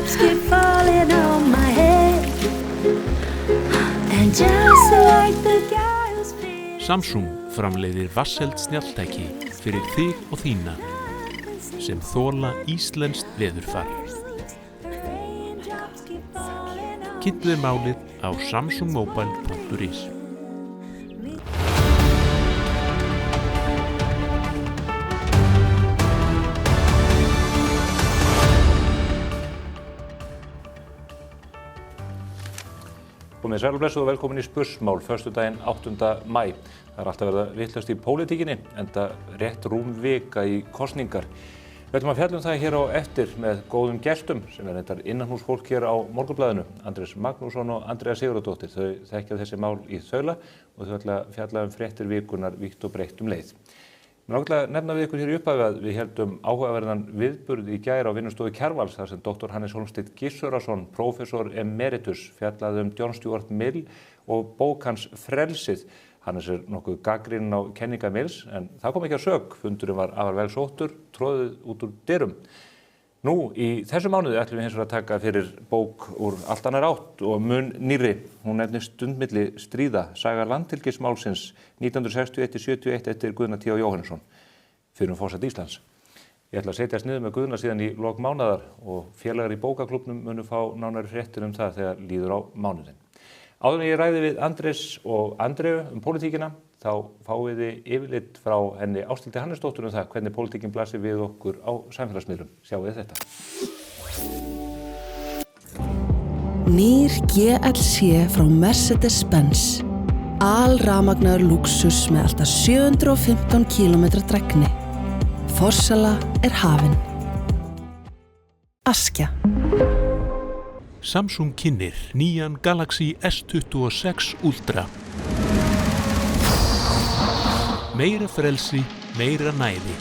Raindrops keep falling on my head. And just like the guy who's feeling. Samsung framleiðir vatnseld snjalltæki fyrir þig og þína sem þola íslenskt veðurfar. Kynntu þér málið á samsungmobile.is. Komið sæl og blessuð og velkomin í Spursmál, föstudaginn 8. maí. Það alltaf verið vitlaust í pólitíkinni, enda rétt rúm vika í kosningar. Við ætlum að fjalla það hér á eftir með góðum gestum sem reyndar innanhúsfólk hér á Morgunblaðinu, Andrés Magnússon og Andrea Sigurðardóttir. Þau þekkja þessi mál í þaula og þau ætla að fjalla fréttir vikunar vítt og breytt leið. Mér langar að nefna við ykkur hér í upphafi að við heldum áhugaverðan viðburð í gær á vinnustofu Kjarvals þar sem Dr. Hannes Hólmsteinn Gissurason, prófessor emeritus, fjallaði John Stuart Mill og bók hans Frelsið. Hannes nokkuð gagnrýninn á kenningar Mills en það kom ekki að sök. Fundurinn var afar vel sóttur, troðið út úr dyrum. Nú, í þessu mánuði ætlum við hins vegar að taka fyrir bók úr allt annar átt og mun nýrri. Hún nefnist Stundmilli stríða, saga landhelgismálsins 1961-71 eftir Guðna T. Jóhannesson, fyrrum forseti Íslands. Ég ætla að setjast niður með Guðna síðan í lok mánaðar og félagar í bókaklúbbnum munu fá nánari fréttir það þegar líður á mánuðinn. Áður en ég ræði við Andrés og Andreu pólitíkina, þá fáið þið yfirlit frá henni Ásthildi Hannesdóttur það hvernig pólitíkin blasir við okkur á samfélagsmiðlum. Sjáið þetta. Nýr GLC frá Mercedes-Benz. Alrafmagnaður lúxus með alltaf 715 km drægni. Forsala hafin. Askja. Samsung kynnir nýjan Galaxy S26 Ultra. Meira frelsi, meira næði.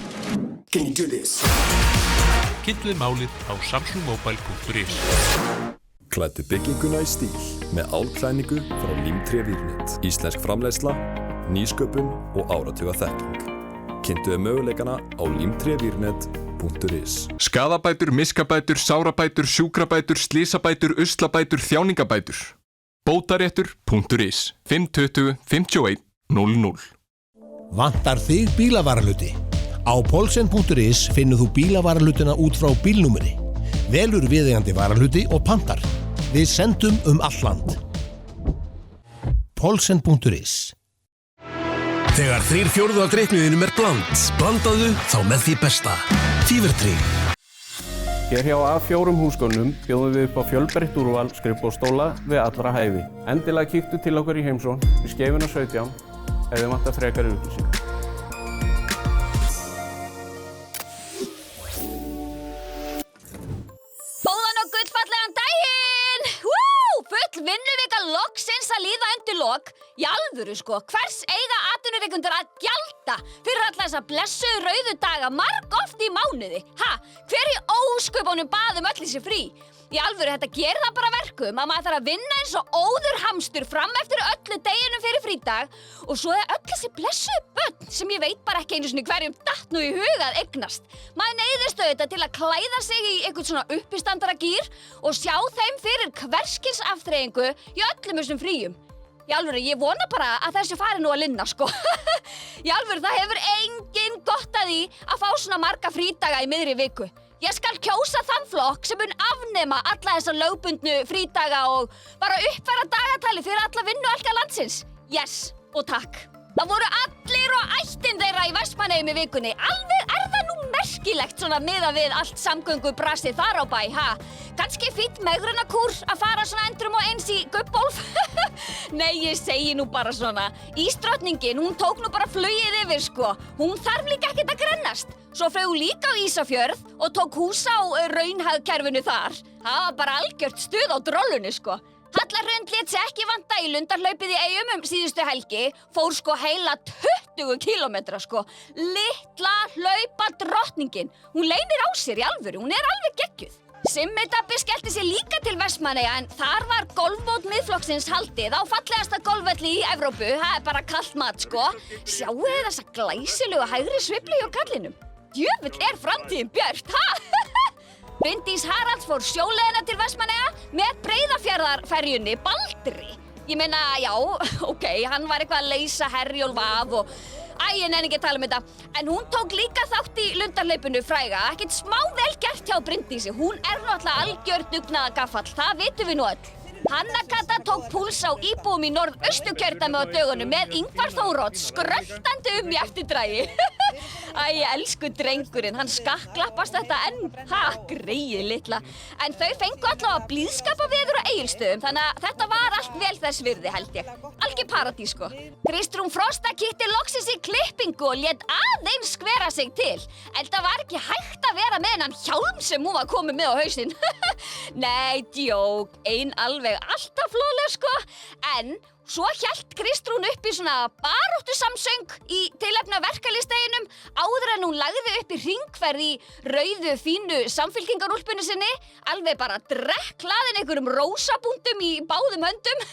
Can you do this? Kynntu þér málið á samsungmobile.is. Klæddu bygginguna í stíl með álklæðningu frá Límtré Vírnet. Íslensk framleiðsla, nýsköpun og áratuga þekking. Kynntu þér möguleikana á limtrevírnet.is. Skaðabætur, miskabætur, sárabætur, sjúkrabætur, slysabætur, uslabætur, þjáningabætur. Bótaréttur.is 520 51 00. Vantar þig bílavarahluti? Á Polsen.is finnur þú bílavarahlutina út frá bílnúmeri. Velur viðeigandi varahluti og pantar. Við sendum all land. Polsen.is. Þegar 3/4 af dreyknuðinum blandaðu þá með því besta. Tívertrygg. Hér hjá A4 húsgögnum bjóðum við upp á fjölbreytt úrval skrifborðsstóla við allra hæfi. Endilega kíktu til okkur í heimsókn við Skeifuna 17 ef þið vantar frekari upplýsingar. Góðan og gullfallegan daginn! Full vinnuvika loksins að líða undir lok. Í alvöru sko, hvers eiga atvinnurekendur að gjalda fyrir alla þessa blessuðu rauðu daga margoft í mánuði? Hver í ósköpunum bað öll þessi frí? Í alvöru, þetta gerir það bara verkum að maður þarf að vinna eins og óður hamstur fram eftir öllu deginum fyrir frídag og svo öll þessi blessuðu börn sem ég veit bara ekki einu sinni hverjum datt nú í hug að eignast. Maður neyðist auðvitað til að klæða sig í einhvern svona uppistandaragír og sjá þeim fyrir hverskins afþreyingu í öllum þessum fríum. Í alvöru, ég vona bara að þessi fari nú að linna, sko. Í alvöru, það hefur enginn gott að því að fá svona marga frídaga í miðri viku. Ég skal kjósa þann flokk sem mun afnema alla þessa lögbundnu frídaga og bara uppfæra dagatali fyrir alla vinnualka landsins. Yes, og takk. Það voru allir og ættin þeirra í Vestmannaeyjum í vikunni. Alveg það nú merkilegt svona miðað við allt samgöngubrasið þar á bæ, Kannski fínn megrunarkúr að fara svona endrum og eins í gubbólf? Nei, ég segi nú bara svona. Ísdrottningin, hún tók nú bara flugið yfir, sko. Hún þarf líka ekkert að grennast. Svo flaug hún líka á Ísafjörð og tók hús á raunhagkerfinu þar. Það var bara algjört stuð á drollunni, sko. Halla Hrund lét sig ekki vanta í lundarhlaupið í Eyjum síðustu helgi, fór sko heila 20 kílómetra sko. Litla hlaupa drottningin. Hún leynir á sér í alvöru, hún alveg geggjuð. Simmi Dabbi skellti sér líka til Vestmannaeyja en þar var golfmót miðflokksins haldið á fallegasta golfvelli í Evrópu. Það bara kalt mat sko. Sjáu þið þessa glæsilegu hægri sveiflu hjá kallinum? Djöfull framtíðin björt, Bryndís Haralds fór sjóleiðina til Vestmannaeyja með Breiðafjarðarferjunni Baldri. Ég meina, já, ok, hann var eitthvað að leysa Herjólf af og ég nenni ekki að tala um þetta. En hún tók líka þátt í lundarhlaupinu fræga. Ekkert smá vel gert hjá Bryndísi. Hún náttúrulega algjört dugnaðargaffall, það vitum við nú öll. Hanna Kata tók púls á íbúum í Norðausturkjördæmi á dögunum með Ingvar Þórodds skröltandi í eftirdragi. Elsku drengurinn, hann skakklappast þetta enn. Greyið litla. En þau fengu allavega blíðskaparveður á Egilsstöðum, þannig að þetta var allt vel þess virði, held ég. Algjör paradís, sko. Kristrún Frosta kíkti loksins í klippingu og lét aðeins skvera sig til. En það var ekki hægt að vera með hennan hjálm sem hún var komið með á hausinn. Nei, djók, alveg alltaf flóðleg, sko. En svo hélt Kristrún upp í svona baráttusamsöng í tilefni af verkalýðsdeginum áður en hún lagði upp í hringferð í rauðu fínu samfylkingarúlpunni sinni, alveg bara drekklaðin einhverjum rósabúndum í báðum höndum.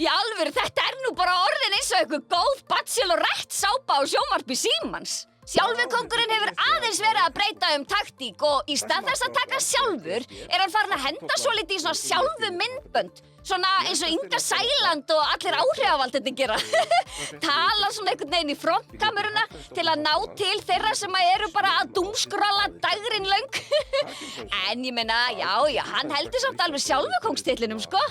Í alvöru, þetta nú bara orðin eins og einhver góð bachelorette sápa á sjónvarpi Símans. Sjálfur kóngurinn hefur aðeins verið að breyta taktík og í stað þess að taka sjálfur hann farin að henda svolítið í svona sjálfu myndbönd. Svona eins og Inga Sæland og allir áhrifavaldandi gera. Tala svona einhvern veginn í frontkameruna til að ná til þeirra sem eru bara að doomskrolla dagurinn löng. En ég meina, já, hann heldur samt alveg sjálfurkóngstitlinum, sko.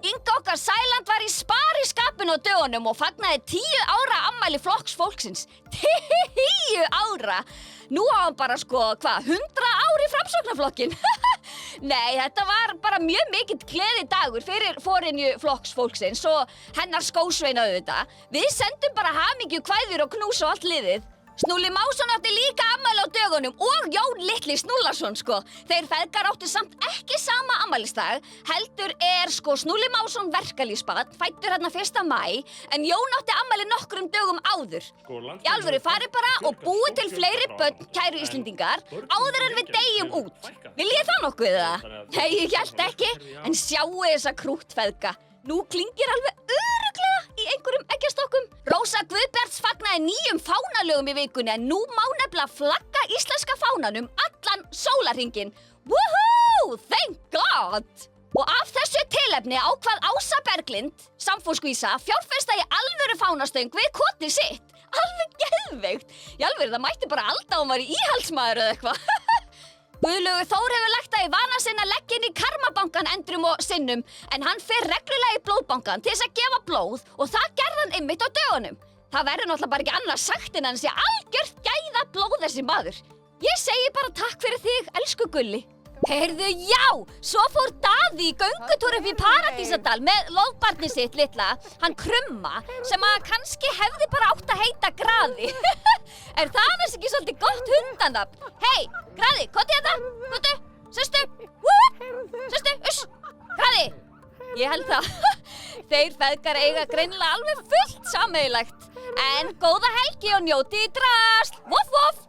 Inga okkar Sæland var í spariskapinu á dögunum og fagnaði 10 ára afmæli Flokks fólksins. 10 ára! Nú á hann bara 100 ár í Framsóknarflokkinn. Nei, þetta var bara mjög mikill gleðidagur fyrir forynju Flokks fólksins og hennar skósveina auðvitað. Við sendum bara hamingjukvæðir og knús og allt liðið. Snúli Másson átti líka afmæli á dögunum og Jón litli Snúllason, sko. Þeir feðgar áttu samt ekki sama afmælisdag, heldur Snúli Másson verkalýðsbarn, fæddur 1. maí, en Jón átti afmæli nokkrum dögum áður. Í alvöru, farið bara og búið til fleiri börn, kæru Íslendingar, áður en við deyjum út. Viljið það nokkuð það? Nei, ég hélt ekki, en sjáu þessa krúttfeðga. Nú klingir alveg örugglega í einhverjum eggjastokkum. Rósa Guðbjarts fagnaði 9 fánalögum í vikunni en nú má nefnilega flagga íslenska fánanum allan sólarhringinn. Woohoo! Thank God! Og af þessu tilefni ákvað Ása Berglind, samfóskvísa, fjárfesta í alvöru fánastöng við kotið sitt. Alveg geðveikt. Í alvöru, það mætti bara alda og var íhaldsmaður eða eitthvað. Guðlaugur Þór hefur lagt það í vana sinn að leggja inn í Karmabankann endrum og sinnum en hann fer reglulega í blóðbankann til þess að gefa blóð og það gerði hann einmitt á dögunum. Það verður náttúrulega bara ekki annað sagt en hann sé algjört gæða blóð þessi maður. Ég segi bara takk fyrir þig, elsku Gulli. Heyrðu, já, svo fór Daði í göngutúr upp í Paradísadal með loðbarnið sitt litla, hann Krumma, sem að kannski hefði bara átt að heita Graði. Er það annars ekki svolítið gott hundanafn? Hei, Graði, komdu hérna, komdu, sestu, sestu, Graði. Ég held það. Þeir feðgar eiga greinilega alveg fullt sameiginlegt. En góða helgi og njótið í drasl, voff, voff.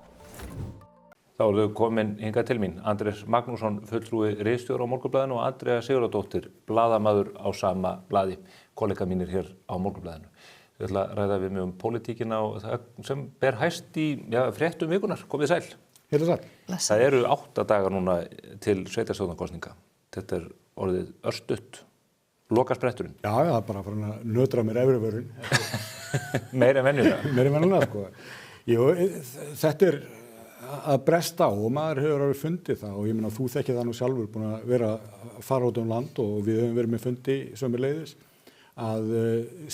Þá eru þau komin hingað til mín, Andrés Magnússon, fulltrúi ritstjóri á Morgunblaðinu og Andrea Sigurðardóttir, blaðamaður á sama blaði, kollega mínir hér á Morgunblaðinu. Við ætla að ræða við mig pólitíkina og það sem ber hæst í fréttum vikunar. Komið sæl. Heilu sæl. Það eru 8 dagar núna til sveitarstjórnarkosninga. Þetta er orðið örstutt, lokaspretturinn. Já, það er bara að fara að nötra mér efri vörun. Meira en venjulega. Meira en venjulega, sko. Jú, þetta er að bresta á og maður hefur alveg fundið það og ég meina þú þekkir það nú sjálfur búin að vera að fara út land og við höfum verið með fundi sömuleiðis að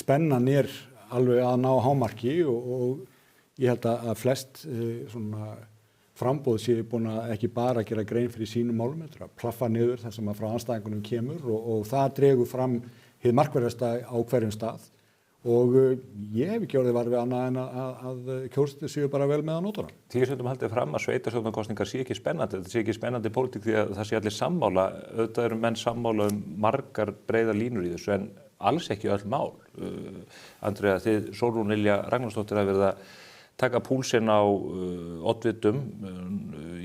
spennan er alveg að ná hámarki og ég held að flest svona framboð séu búin að ekki bara gera grein fyrir sínum málum, að plaffa niður það sem að frá andstæðingunum kemur og það dregur fram hið markverðasta á hverjum stað og ég hef ekki orðið var við annað en að kjósendur séu bara vel með að nota hana. Því stundum haldið fram að sveitarstjórnarkosningar sé ekki spennandi, þetta sé ekki spennandi pólitík því að það sé allir sammála, auðvitað eru menn sammála margar breiðar línur í þessu en alls ekki öll mál. Andrea, þið Sólrún Ylja Ragnarsdóttir hafi verið að taka púlsinn á oddvitum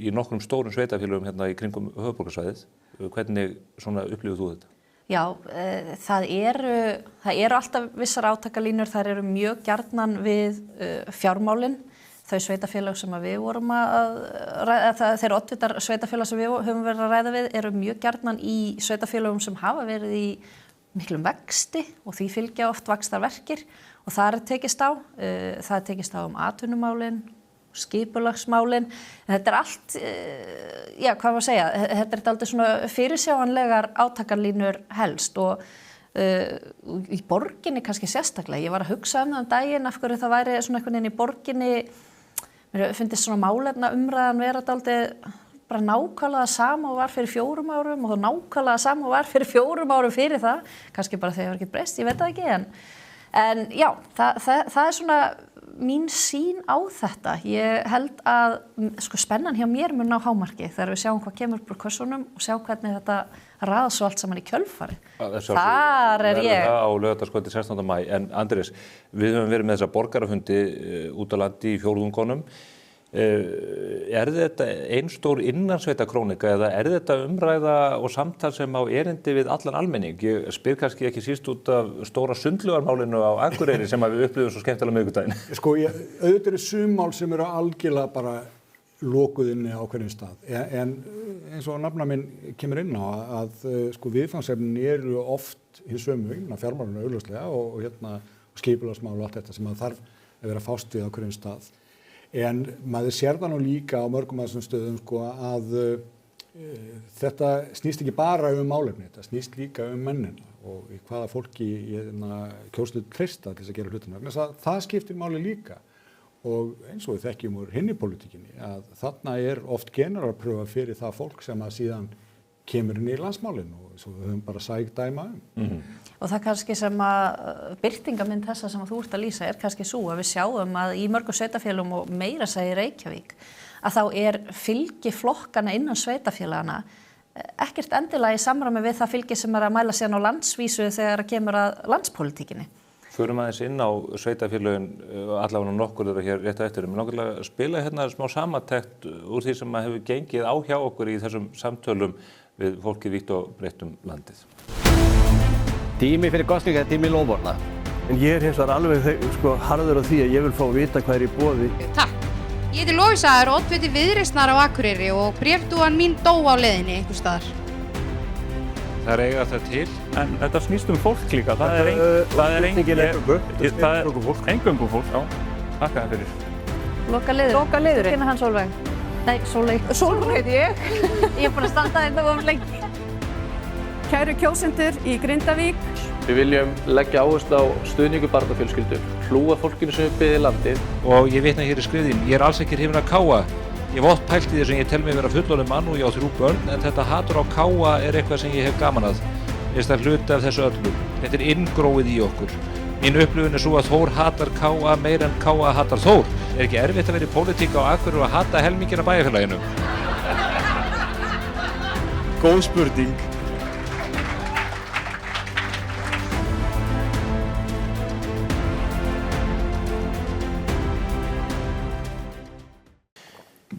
í nokkrum stórum sveitarfélögum hérna í kringum höfuðborgarsvæðið. Hvernig svona upplifir þú þetta? Já, það eru alltaf vissar átakalínur, þær eru mjög gjarnan við fjármálin. þau sveitafélög sem við vorum að ræða, þeir oddvitar sveitafélög sem við höfum verið að ræða við eru mjög gjarnan í sveitafélögum sem hafa verið í miklum vexti og því fylgja oft vaxtarverkir og það tekist á. Það tekist á atvinnumálin, skipulagsmálin. Þetta allt, hvað maður segja, þetta aldrei svona fyrirsjáanlegar átakalínur helst og í borginni kannski sérstaklega. Ég var að hugsa það daginn af hverju það væri svona einhvern veginn í borginni. Mér finnst svona málefna umræðan vera dálítið bara nákvæmlega sama og var fyrir 4 árum og þá nákvæmlega sama og var fyrir 4 árum fyrir það. Kannski bara þegar það var ekki breyst, ég veit það ekki. En já, það er svona mín sýn á þetta. Ég held að spennan hjá mér mun ná hámarki þegar við sjáum hvað kemur upp úr kössunum og sjá hvernig þetta raða svo allt saman í kjölfarið. Þar er ég. Það á laugardagskvöldi 16. maí. En Andrés, við höfum verið með þessa borgarafundi út á landi í fjórðungunum. Er þetta ein stór innansveitakrónika eða er þetta umræða og samtal sem á erindi við allan almenning? Ég spyr kannski ekki síst út af stóra sundlugarmálinu á Akureyri sem við upplifum svo skemmtilega miðvikudaginn. Auðvitað eru summál sem eru algjörlega bara lokuð inni á hverjum stað. En eins og nafna minn kemur inn á að viðfangsefnin eru oft hins sömu, fjármálinu augljóslega og skipulagsmál og allt þetta sem að þarf að vera fást við á hverjum stað. En maður sér það nú líka á mörgum af þessum stöðum að þetta snýst ekki bara málefni, þetta snýst líka mennina og í hvaða fólki kjósluð treysta til þess að gera hlutina. Það skiptir máli líka og eins og við þekkjum úr hinni pólitíkinni að þarna er oft generalpröfa fyrir það fólk sem að síðan kemur inn í landsmálin og svo við höfum bara sæk dæma Og það kannski sem að birtingamynd þessa sem að þú ert að lýsa er kannski svo að við sjáum að í mörgum sveitafélögum og meira segir Reykjavík að þá er fylgi flokkana innan sveitafélagana ekkert endilega í samræmi við það fylgi sem að mæla síðan á landsvísu þegar að kemur að landspólitíkinni. Förum aðeins inn á sveitafélögin, allavega nokkur þeirra hér rétt á eftir. Mér langar að spila smá samantekt úr því sem hefur gengið á hjá okkur í þessum samtölum við fólki vítt og breitt landið. Tími fyrir kosninga er tími loforna. En ég hins vegar alveg harður á því að ég vil fá að vita hvað í boði. Takk. Ég heiti Lovísa, er oddviti Viðreisnar á Akureyri og bréfdúan mín dó á leiðinni einhvers staðar. Það er eiga það til. En þetta snýst fólk líka. Það er eingöngu fólk. Já, þakka það fyrir. Loka liður. Kynna hann Sólveig. Nei, Sólveig heiti ég. Ég er búin að standa hérna of lengi. Kæru kjósendur í Grindavík. Við viljum leggja áherslu á stuðningu barnafjölskyldur, hlúa fólkinu sem byggði landið. Og ég vitna hér í skrifðin, ég er alls ekki hrifinn af káa. Ég hef oft pælt í þess að ég tel mig vera fullorðinn mann og ég á 3 börn, en þetta hatur á káa er eitthvað sem ég hef gaman að. Mér finnst það hluti af þessu öllu. Þetta er inngróið í okkur. Mín upplifun er svo að Þór hatar káa meira en káa hatar Þór. Er ekki erfitt að vera í pólitík á Akureyri og hata helminginn af bæjarfélaginu? Góð spurning.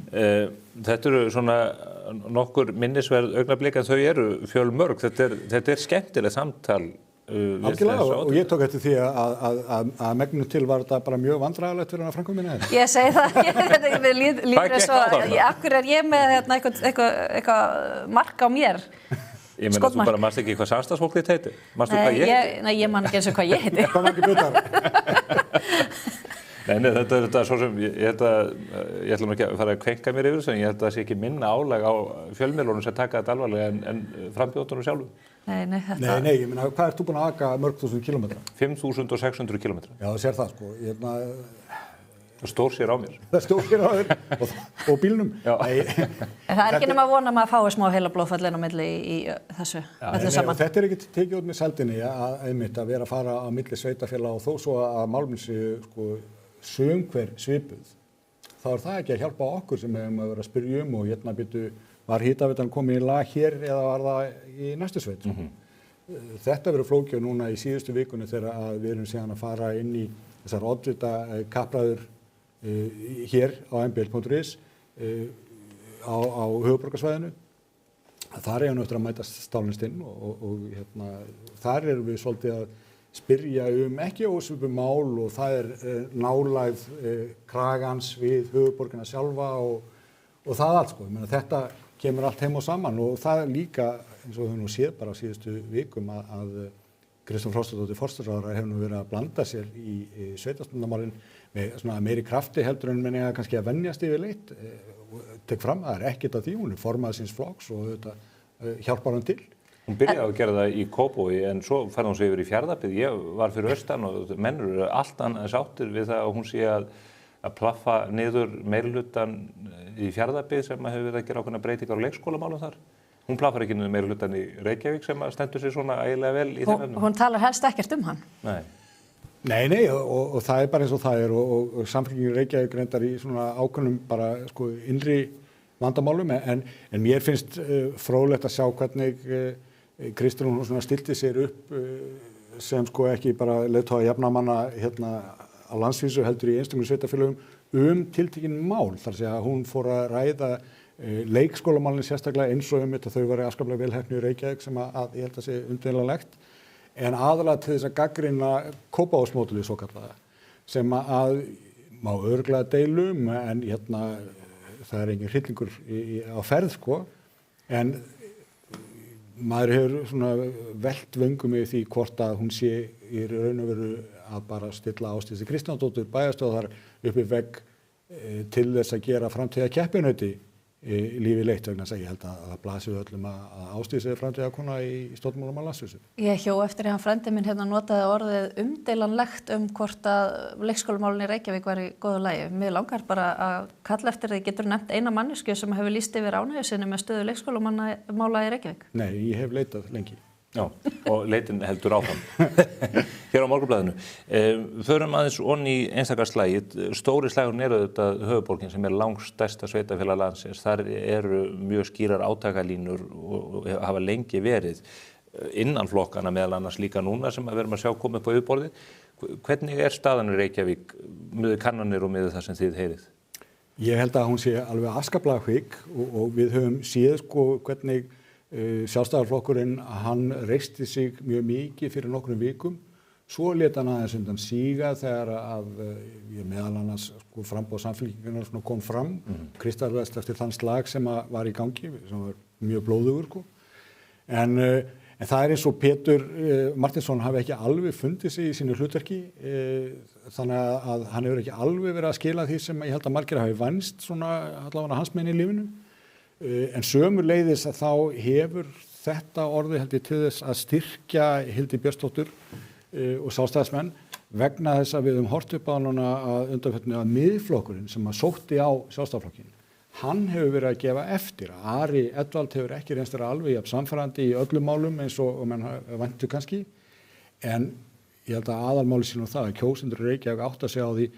Þetta eru svona nokkur minnisverð augnablik en þau eru fjölmörg. Þetta er skemmtilegt samtal Algjörlega og ég tók eftir því að megninu til var þetta bara mjög vandræðalegt fyrir hann að framkvæmja minna. Ég segi það, við líður eins og akkur er ég með eitthvað mark á mér. Ég meina þú bara manst ekki hvað samstagsfólk þitt heitir? Manstu hvað ég heiti? Nei, ég man ekki eins og hvað ég heiti. Hvað margir butar? Nei, þetta er svo sem, ég ætla nú ekki að fara að kvenka mér yfir þessu, en ég held að það sé ekki minna álag á fjölmiðlunum sem taka þetta alvarlega en frambjóðunum sjálfum. Nei, ég meina, hvað ert þú búin að aka mörg þúsund kilometra? 5.600 kilometra. Já, það sér það, sko. Það stór sér á mér. Það stór sér á þér og bílnum. Það er ekki nema að vona maður fái smá heila blóðfallin á milli í þessu öllu saman. Þetta er ekki tekið út með sældinni að vera að fara á milli sveitafélaga og þó svo að máluminn séu sumhver svipuð. Þá er það ekki að hjálpa okkur sem hefum að vera að spyrja og hérna byrju var hitaveitan komið í lag hér eða var það í næstu sveit. Þetta verður flókið núna í síðustu vikunni þegar við erum síðan að fara inn í þessar oddvita kappræður hér á mbl.is á höfuðborgarsvæðinu. Þar eigum við eftir að mætast stálnist inn og þar erum við svolítið að spyrja ekki ósvipum mál og það nálægð kragans við höfuðborgina sjálfa og það allt sko. Ég meina þetta kemur allt heim og saman og það líka eins og við höfum nú séð bara á síðustu vikum að Kristrún Frostadóttir forsætisráðherra hefur nú verið að blanda sér í sveitarstjórnarmálin með svona meiri krafti heldur en menn eiga kannski að venjast yfirleitt. Tek fram að það ekkert af því, hún formaður síns flokks og þetta hjálpar hann til. Hún byrjaði að gera það í Kópavogi en svo færði hún sig yfir í Fjarðabyggð. Ég var fyrir austan og menn eru allt annað sáttir við það að hún sé að plaffa niður meirihlutann í Fjarðabyggð sem hefur verið að gera ákveðnar breytingar á leikskólamálum þar. Hún plaffar ekki niður meirihlutann í Reykjavík sem stendur sig svona ægilega vel í þeim efnum. Hún talar helst ekkert hann. Nei, og það bara eins og það og Samfylkingin Reykjavík reyndar í svona ákveðnum bara sko innri vandamálum en mér finnst fróðlegt að sjá hvernig Kristrún svona stilti sér upp sem sko ekki bara leiðtoga jafnamanna hérna á landsvísu heldur í einstökum sveitarfélögum tiltekin mál þar að segja að hún fór að ræða leikskólamálin sérstaklega eins og þetta þau væri afskaplega vel heppnu í Reykjavík sem að ég held að sé umdeilanlegt en aðalega til þess að gagnrýna Kópavogsmódelið svokallaða sem að má örugglega deilum en hérna það engin hryllingur á ferð sko en maður hefur svona velt vöngum í því hvort að hún sé í raun og veru að bara stilla Ásdísi Kristjánsdóttur bæjarstjóðar upp í vegg til þess að gera framtíða keppinauti í lífi leitt vegna þess að ég held að það blasir öllum að Ásdísi framtíðakona í stjórnmálum á landsvísu. Ég hjó eftir að hann frændi minn hérna notaði orðið umdeilanlegt hvort að leikskólamálin í Reykjavík var í góðu lagi. Mér langar bara að kalla eftir því getur nefnt eina manneskju sem hefur lýst yfir ánægju sinni með stöðu leikskólamála í Reykjavík. Nei, ég hef leitað lengi. Já, og leitin heldur áfram. Hér á Morgunblaðinu. Förum aðeins onni í einstaka slagið. Stóri slagurinn auðvitað höfuðborgin sem langstærsta sveitafélag landsins. Þar eru mjög skýrar átakalínur og hafa lengi verið innan flokkana meðal annars líka núna sem við erum að sjá koma upp á yfirborðið. Hvernig staðan í Reykjavík með kannanir og með það sem þið heyrið? Ég held að hún sé alveg afskaplega hvigg og við höfum séð sko hvernig Sjálfstæðisflokkurinn hann reisti sig mjög mikið fyrir nokkrum vikum svo lét hann aðeins undan síga þegar að meðal annars sko framboð Samfylkingarinnar kom fram kristallast eftir þann slag sem var í gangi sem var mjög blóðugur sko. en það eins og Pétur Martinsson hafi ekki alveg fundið sig í sínu hlutverki þannig að hann hefur ekki alveg verið að skila því sem ég held að margir hafi vænst svona allavega hans megin í lífinu en sömuleiðis að þá hefur þetta orðið held ég til þess að styrkja Hildi Björnsdóttur og Sjálfstæðismenn vegna þess að við höfum horft upp á núna að undanförnu að miðflokkurinn sem að sótti á Sjálfstæðisflokkinn hann hefur verið að gefa eftir Ari Edwald hefur ekki reynst vera alveg jafn samfærandi í öllum málum eins og menn væntu kannski en ég held að aðalmáli sín það að kjósendur í Reykjavík átta sig á því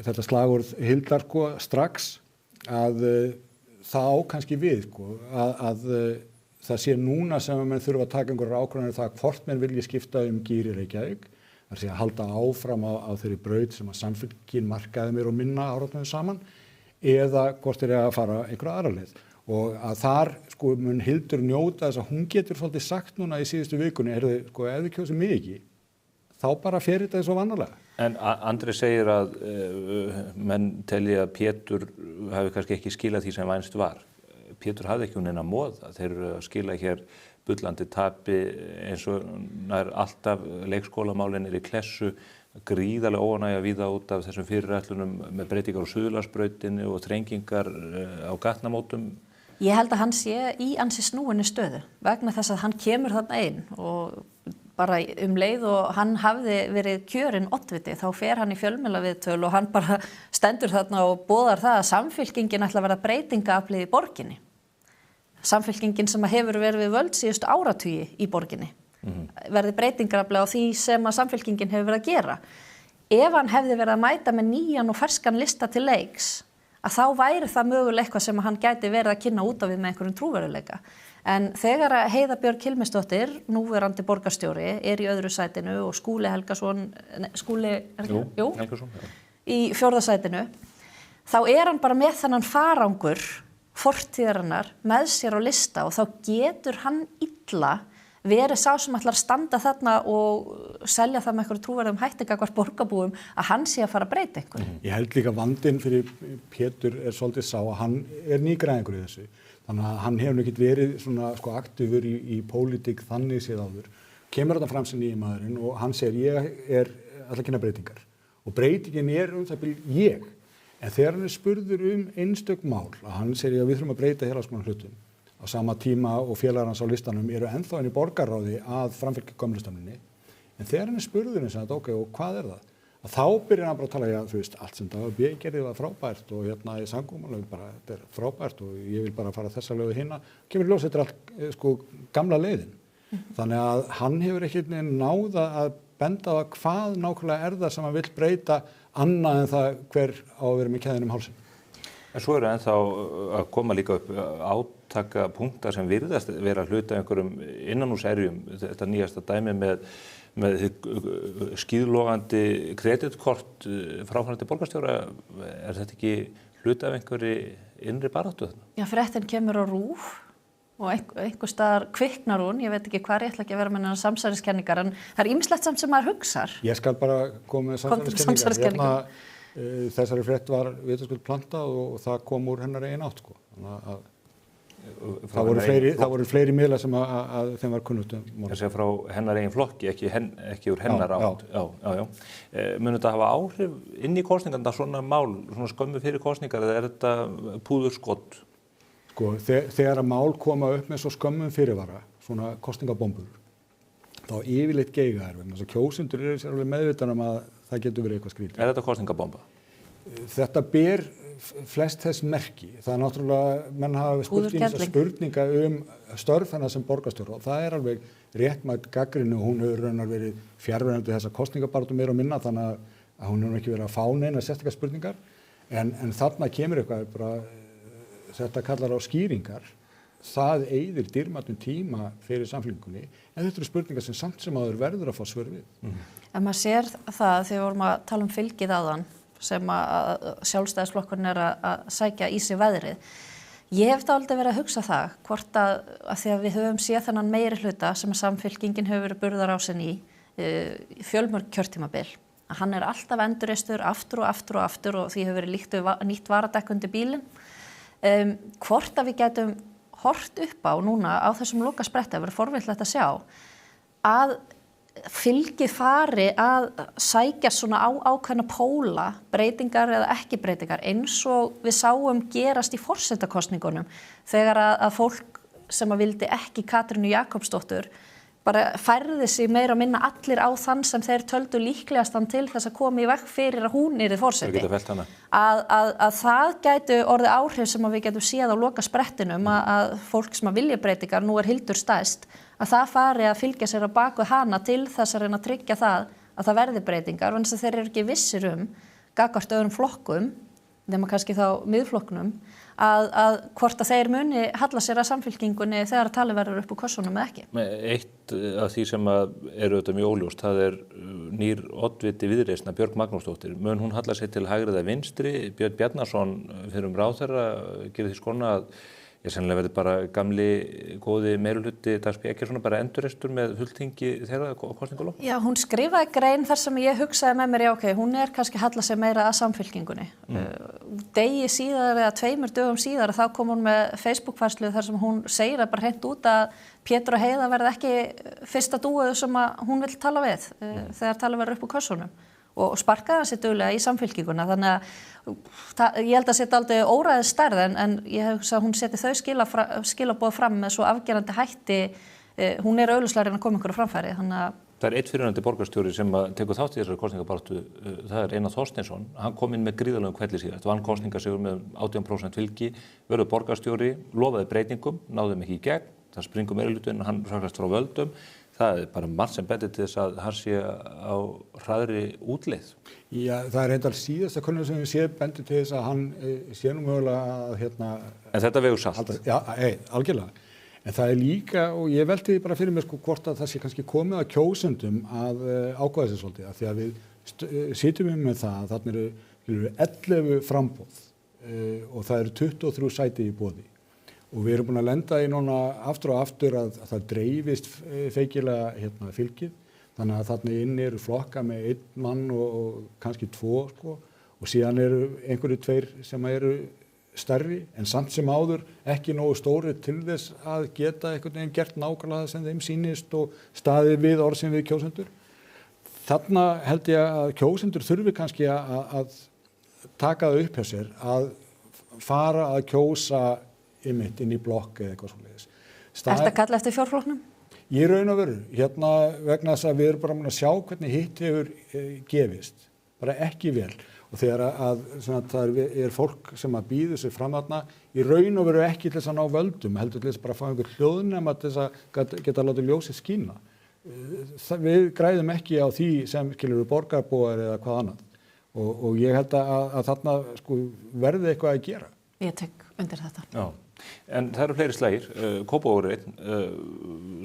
þetta slagorð Hildar strax að það á kannski við að það sé núna sem að menn þurfa að taka einhverjar ákvarðanir það hvort menn vilji skipta gír í Reykjavík það sé að halda áfram á þeirri braut sem að Samfylkingin markaði meira og minna áratugum saman eða hvort þeir að fara einhverja aðra leið og að þar sko mun Hildur njóta þess að hún getur svolítið sagt núna í síðustu vikunni sko ef þið kjósið mig ekki þá bara fer þetta eins og vanalega. En Andri segir að menn telji að Pétur hafi kannski ekki skilað því sem vænst var. Pétur hafði ekki hún eina móða. Þeir eru að skila hér bullandi tapi eins og nær alltaf leikskólamálin í klessu, gríðarlega óánægja víða út af þessum fyrirætlunum með breytingar á Suðurlandsbrautinni og þrengingar á gatnamótum. Ég held að hann sé í ansi snúinni stöðu vegna þess að hann kemur þarna inn og bara leið og hann hafði verið kjörinn oddviti þá fer hann í fjölmiðlaviðtöl og hann bara stendur þarna og boðar það að Samfylkingin ætla að verða breytingaaflið í borginni. Samfylkingin sem hefur verið við völd síðustu áratugi í borginni. Verði breytingaaflið á því sem að Samfylkingin hefur verið að gera. Ef hann hefði verið að mæta með nýjan og ferskan lista til leiks að þá væri það mögulega eitthvað sem hann gæti verið að kynna út á við með einhverjum trúveruleika. En þegar Heiða Björg Hilmisdóttir, núverandi borgarstjóri, í öðru sætinu og Skúli Helgason, í fjórða sætinu, þá hann bara með þennan farangur fortíðarinnar með sér á lista og þá getur hann illa verið sá sem ætlar að standa þarna og selja það með einhverju trúverðum hætti gagnvart borgarbúum að hann sé að fara að breyta einhverju. Ég held líka vandinn fyrir Pétur svolítið sá að hann nýgræðingur í þessu. Þannig að hann hefur ekkert verið svona aktífur í pólitík þannig séð áður. Kemur þetta fram sem nýji maðurinn og hann segir ég ætla að kynna breytingar. Og breytingin það byrja ég. En þegar hann spurður einstök mál, að hann segir að við þurfum að breyta héraðskonar hlutum á sama tíma og félagar hans á listanum eru ennþá inn í borgarráði að framfylgja gömlu stefnunni. En þegar hann spurður eins og ok, og hvað það? Að þá byrjar hann bara að tala, þú veist, allt sem Dagur B. gerði var frábært og hérna í samgöngumála bara, þetta frábært og ég vil bara fara þessa leið hinna. Kemur í ljós, þetta allt gamla leiðin. Þannig að hann hefur ekkert náð að benda á hvað nákvæmlega það sem hann vill breyta annað en það hver á að vera með keðjunum hálsinn. En svo eru ennþá að koma líka upp átaka punktar sem virðast vera hluta einhverjum innanúserjum. Þetta nýjasta dæmi með skíðlogandi kreditkort fráfarandi borgarstjóra, þetta ekki hluta af einhverju innri baráttu þarna? Já, fréttin kemur á RÚV og einhver staðar kviknar hún, ég veit ekki hvað ég ætla ekki að vera með hennar samsæriskenningar, en það ýmislegt samt sem maður hugsar. Ég skal bara koma með samsæriskenningar. Þessari frétt var vitaskuld plantað og það kom úr hennar eigin átt. Þannig að það voru fleiri miðlar sem að þeim var kunnugt Það sé frá hennar eigin flokki, ekki úr hennar átt. Já. Mun þetta hafa áhrif inn í kosningarna svona mál, svona skömmu fyrir kosningar, eða þetta púðurskott? Þegar að mál koma upp með svo skömmum fyrirvara, svona kosningabombur, þá yfirleitt geiga vegna þess að kjósendur eru sér alveg meðvitan að það getur verið eitthvað skrítið. Er þetta kosningabomba? Þetta ber flest þess merki. Það er náttúrulega, menn hafa spurninga störf hennar sem borgarstjóra og það er alveg réttmætt gagnrýni og hún hefur raunar verið fjarverandi þessa kosningabaráttu meira og minna þannig að hún hefur ekki verið að fá neina sérstakar spurningar en þarna kemur eitthvað bara þetta kallar á skýringar, það eyðir dýrmætum tíma fyrir samfélkingunni, en þetta eru spurningar sem samt sem áður verður að fá svör við. En maður sér það þegar við vorum að tala fylgið áðan, sem að sjálfstæðisflokkurinn er að sækja í sig veðrið. Ég hef aldrei verið að hugsa það, hvort að því að við höfum séð þennan meiri hluta sem að samfylkingin hefur verið burðarásin í fjölmörg kjörtímabil, að hann er alltaf endurreistur aftur og aftur og aftur og því hefur verið líkt nýtt varadekk undir bílinn. Hvort að við getum hort upp á núna á þessum lokaspretti, verður forvillegt að sjá að fylgið fari að sækja svona á ákveðna póla, breytingar eða ekki breytingar, eins og við sáum gerast í forsetakosningunum þegar að fólk sem að vildi ekki Katrínu Jakobsdóttur bara færði sig meira og minna allir á þann sem þeir töldu líklegastan til þess að koma í veg fyrir að hún yrði forseti. Að það gætu orðið áhrif sem að við getum séð á lokasprettinum að fólk sem að vilja breytingar, nú er Hildur stærst, að það fari að fylgja sér á baku hana til þess að reyna að tryggja það að það verði breytingar, en þess að þeir eru ekki vissir gagnvart öðrum flokkum, nema kannski þá miðflokknum, að hvort að þeir muni halla sér að samfylkingunni þegar að tali verður upp úr kossunum eða ekki. Eitt af því sem eru auðvitað mjög óljóst, það er nýr oddviti Viðreisna, Björg Magnúsdóttir. Mun hún halla sér til hægri eða vinstri? Björn Bjarnason fyrir ráðherra gerir því skona að ég sennilega verði bara gamli góði meirihluti Dags B. Eggertssonar bara endurreistur með fulltingi þeirra kosningalok? Já, hún skrifaði grein þar sem ég hugsaði með mér, já ok, hún er kannski halla sig meira að samfylkingunni. Degi síðar eða 2 dögum síðar þá kom hún með Facebook-færslu þar sem hún segir að bara hreint út að Pétur og Heiða verði ekki fyrsta dúið sem að hún vill tala við þegar tala verður upp úr kossunum. Og sparkaði hann sér duglega í samfylkinguna, þannig að ég held að setja aldrei óræðið stærð en ég hugsa að hún seti þau skilaboð fram með svo afgerandi hætti, hún er augljóslega að koma ykkur á framfæri. Það er einn fyrirverandi borgarstjóri sem tekur þátt í þessari kosningabaráttu, það er Einar Þorsteinsson, hann kom inn með gríðarlegum hvelli síðast, vann kosningasigur með 18% fylgi, verður borgarstjóri, lofaði breytingum, náði þeim ekki í gegn, það springum meirihlutin, hann hraklast frá völdum. Það er bara margt sem bendir til þess að hann sé á hraðri útleið. Já, það er reyndar síðasta könnun sem við séum bendir til þess að hann sé nú mögulega að En þetta vegur salt? Já, algjörlega. En það er líka, og ég velti því bara fyrir mér hvort að það sé kannski komið að kjósendum að ákvæða sér svolítið, af því að við sitjum með það að þarna eru 11 framboð og það eru 23 sæti í boði. Og við erum búin að lenda í núna aftur og aftur að það dreifist feikilega fylgið. Þannig að þarna inn eru flokka með 1 mann og kannski 2 sko. Og síðan eru einhverju 2 sem eru stærri en samt sem áður ekki nógu stóri til þess að geta einhvern veginn gert nákvæmlega það sem þeim sýnist og staðið við orð sem við kjósendur. Þarna held ég að kjósendur þurfi kannski að taka það upp hjá sér að fara að kjósa inn í blokk eða eitthvað svoleiðis. Ertu að kalla eftir fjórflokknum? Ég raun og veru, vegna þess að við erum bara að sjá hvernig hitt hefur gefist, bara ekki vel. Og þegar það er fólk sem að býður sig fram þarna, í raun og veru ekki til þess að ná völdum, heldur til þess bara að fá einhver hljóðnema til þess að geta látið ljósið skína. Við græðum ekki á því sem skilur borgarbúar eða hvað annað. Og ég held að þarna sko, verði eitthvað að gera. Ég tek undir þetta. Já. En það eru fleiri slægir, Kópavogur er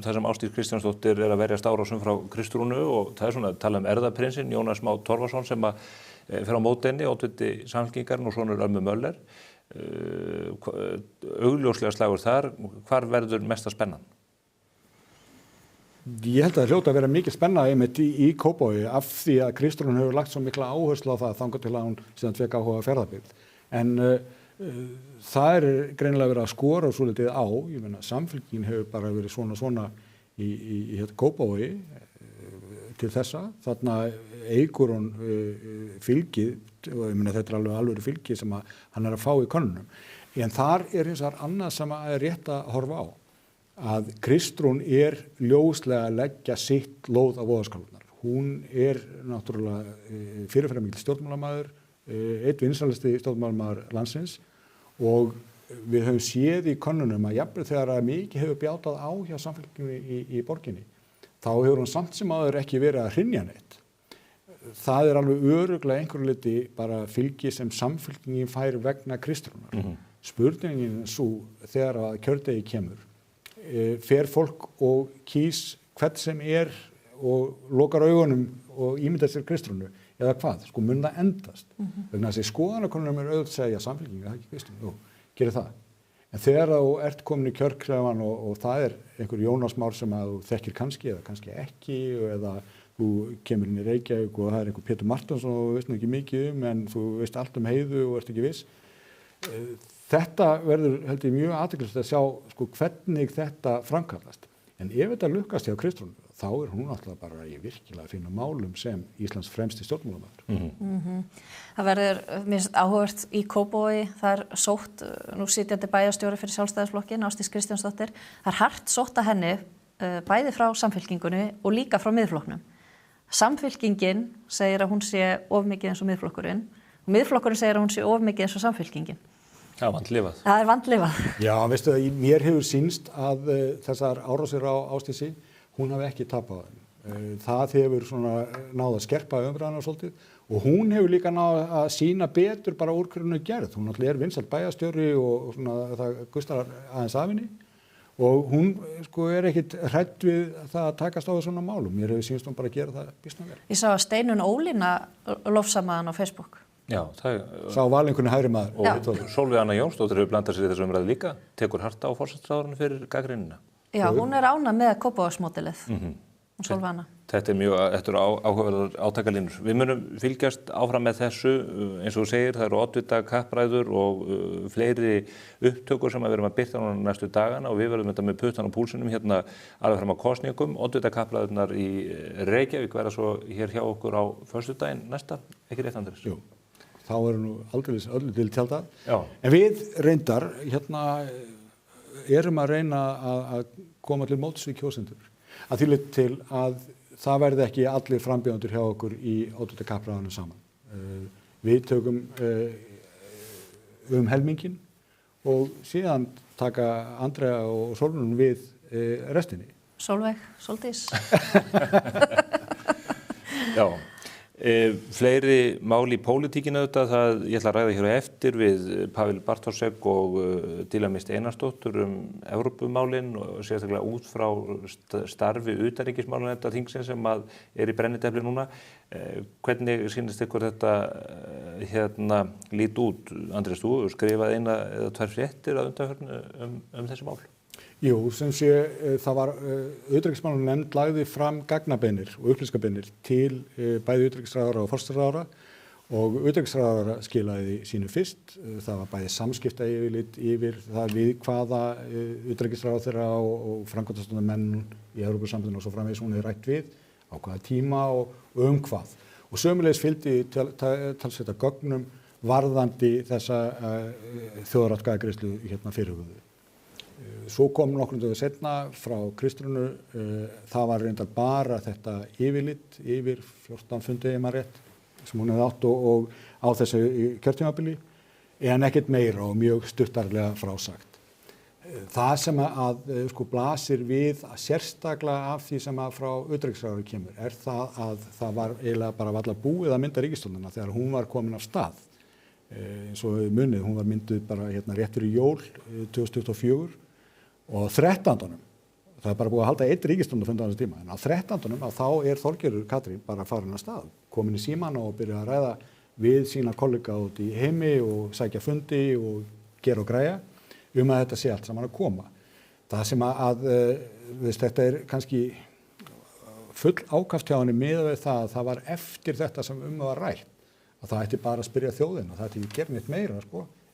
það sem Ásdís Kristjánsdóttir er að verjast árásum frá Kristrúnu og það er svona að tala erðaprinsinn Jónas Má Torfason sem að fer á móti henni, oddviti Samfylkingarinnar og sonur Ölmu Möller. Augljóslega slagur þar, hvar verður mesta spennan? Ég held að það hljóta að vera mikið spenna einmitt í Kópavogi af því að Kristrún hefur lagt svo mikla áherslu á það þangað til að hún síðan fekk áhuga á ferðabyggð. En það er greinilega verið að skora svolítið á, ég meina Samfylkingin hefur bara verið svona í Kópavogi til þessa, þarna eykur hún fylgið, og ég meina þetta er alveg fylgið sem hann er að fá í könnunum. En þar er hins vegar annað sem er rétt að horfa á, að Kristrún er ljóslega að leggja sitt lóð á voðaskálunar. Hún er náttúrulega fyrirferðarmikill stjórnmálamaður, einn vinsælasti stjórnmálamaður landsins og við höfum séð í könnunum að jafnvel þegar að mikið hefur bjátað á hjá Samfylkingunni í borginni, þá hefur hún samt sem áður ekki verið að hrynja neitt. Það er alveg örugglega einhverju liti bara fylgi sem Samfylkingin fær vegna Kristrúnar. Spurningin svo þegar að kjördegi kemur, fer fólk og kýs hvern sem er og lokar augunum og ímyndar sér Kristrúnu eða hvað, sko mun það endast. Vegna þess að skoðanakönnunum er auðvitað að segja Samfylkingin, það er ekki Kristrún, gerir það. En þegar þú ert komin í kjörklefann og það er einhver Jónas Már sem að þú þekkir kannski eða kannski ekki eða þú kemur inn í Reykjavík og það er einhver Pétur Martinsson og þú veist nú ekki mikið en þú veist allt Heiðu og ert ekki viss. Þetta verður held ég mjög athyglisvert að sjá sko hvernig þetta framkallast. En ef þetta lukkast hjá Kristrúnu, þá er hún alltaf bara í virkilega fína málum sem Íslands fremsti stjórnmálamaður. Það verður mjög áhugavert í Kópavogi, það er sótt, nú sitjandi bæjarstjóri fyrir Sjálfstæðisflokkin, Ásdís Kristjánsdóttir, það er hart sótt að henni bæði frá Samfylkingunni og líka frá Miðflokknum. Samfylkingin segir að hún sé of mikið eins og Miðflokkurinn og Miðflokkurinn segir að hún sé of mikið eins og Samfylkingin. Það er vandlifað. Það er vandlifað. Já, veistu að mér hefur sýnst að þessar árásir á Ásdísi, hún hafi ekki tapað þeim. Það hefur svona náð að skerpa umræðuna svolítið og hún hefur líka náð að sýna betur bara úr hverju hún er gerð. Hún alltaf er vinsæll bæjarstjóri og svona það gustar aðeins af henni og hún sko er ekkit hrædd við það að takast á svona málum. Mér hefur sýnst hún bara að gera það býsna vel. Ég sá að Steinunn Ólína lofsamaðan á Facebook. Já, það sá valinkunni hægri maður. Og Sólveig Anna Jónsdóttir hefur blandað sér í þessu umræðu líka, tekur hart á forsætisráðherrann fyrir gagnrýnina. Já, hún er ánægð með Kópavogsmódelið. Hún Sólveig Anna. Þetta er áhugaverðar átakalínur. Við munum fylgjast áfram með þessu, eins og þú segir, það eru oddvita kappræður og fleiri upptökur sem við erum að birta núna næstu dagana og við verðum þetta með puttan á púlsinum hérna alveg fram á kosningum. Oddvita kappræðurnar í Reykjavík verða svo hér hjá okkur á föstudaginn næsta, ekki rétt Andrés? Jú. Þá nú aldrei öllu til tjaldað. En við reyndar erum að reyna að koma til móts við kjósendur. Að því leit til að það verði ekki allir frambjóðendur hjá okkur í oddvita kappræðunum saman. Við tökum helminginn og síðan taka Andrea og Sólrún við restinni. Sólveig, Sóldís. Já. Fleiri mál í pólitíkinu auðvitað, ég ætla að ræða hér á eftir við Pavel Bartoszek og Diljá Mist Einarsdóttur Evrópumálin og sérstaklega út frá starfi utanríkismálin þetta þingsins sem í brennidepli núna. Hvernig sýnist ykkur þetta lít út? Andrés, þú skrifaði eina eða tvær fréttir að undanförnu þessi mál. Jú, sem sé, það var utanríkismálanefnd lagði fram gagnabeinir og upplýsingabeinir til bæði utanríkisráðherra og forsætisráðherra og utanríkisráðherra skilaði sínu fyrst. Það var bæði samskiptayfirlit yfir það við hvaða utanríkisráðherra og framkvæmdastjórnarmenn í Evrópusambandinu og svo framvegis hún rætt við á hvaða tíma og hvað. Og sömuleiðis fylgdi talsvert af gögnum varðandi þessa þjóðaratkvæðagreiðslu fyrirhuguðu. Svo kom nokkrum dögum seinna frá Kristrúnu, það var reyndar bara þetta yfirlit yfir 14 fundi rétt, sem hún hefði átt og á þessu kjörtímabili, en ekkert meira og mjög stuttarlega frásagt. Það sem blasir við sérstaklega af því sem frá utanríkisráðherra kemur það að það var eiginlega bara varla búið að mynda ríkisstjórnina þegar hún var komin af stað. Eins og munið, hún var mynduð bara rétt fyrir jól 2024 og 13. Það er bara búið að halda einn ríkisstjórnarfund á þessu tíma, en á 13. Þá Þorgerður Katrín bara farin af stað, komin í símann og byrja að ræða við sína kollega út í heimi og sækja fundi og gera og græja að þetta sé allt saman að koma. Það sem þetta kannski full ákaft hjá henni miðað við það var eftir þetta sem var rætt, að það ætti bara að spyrja þjóðina, það ætti ekki gera neitt meira,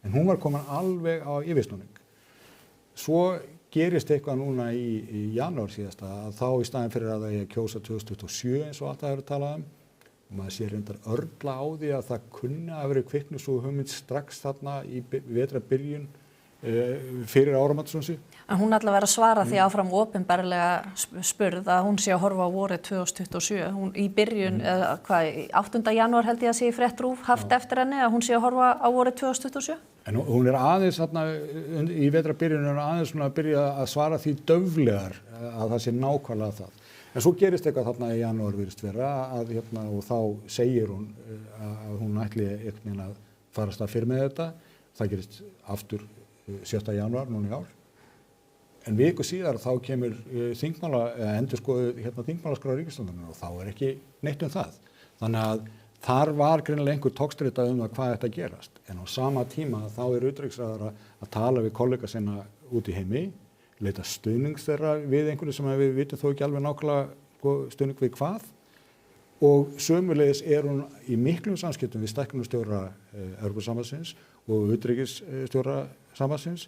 en hún var komin alveg á yfirsnúning. Svo gerist eitthvað núna í janúar síðasta að þá í staðinn fyrir að það eigi að kjósa 2027 eins og alltaf hefur talað og maður sé reyndar örla á því að það kunni að vera kviknuð svo hugmynd strax þarna í vetrarbyrjun fyrir áramótasönsi. En hún ætla að vera að svara því áfram opinberlega spurð að hún sé að horfa á vorið 2027. Hún í byrjun, 8. janúar held ég að sé í frétt RÚV haft eftir henni að hún sé að horfa á vorið 2027? En hún aðeins þarna í vetrarbyrjun aðeins að byrja að svara því döflegar að það sé nákvæmlega það. En svo gerist eitthvað þarna í janúar virðist vera og þá segir hún að hún ætli einhvern að fara af stað fyrir með þetta. Það gerist aftur 7. janúar núna í ár. En viku síðar þá kemur endurskoðuð þingmálaskrá ríkisstjórnarinnar og þá ekki neitt það. Þannig að þar var greinilega einhver togstreita hvað þetta gerast. En á sama tíma þá utanríkisráðherra að tala við kollega sinna út í heimi, leita stuðnings þeirra við einhverju sem við vitum þó ekki alveg nákvæmlega stuðning við hvað. Og sömuleiðis hún í miklum samskiptum við stækkunarstjóra Evrópusambandsins og utanríkisstjóra sambandsins,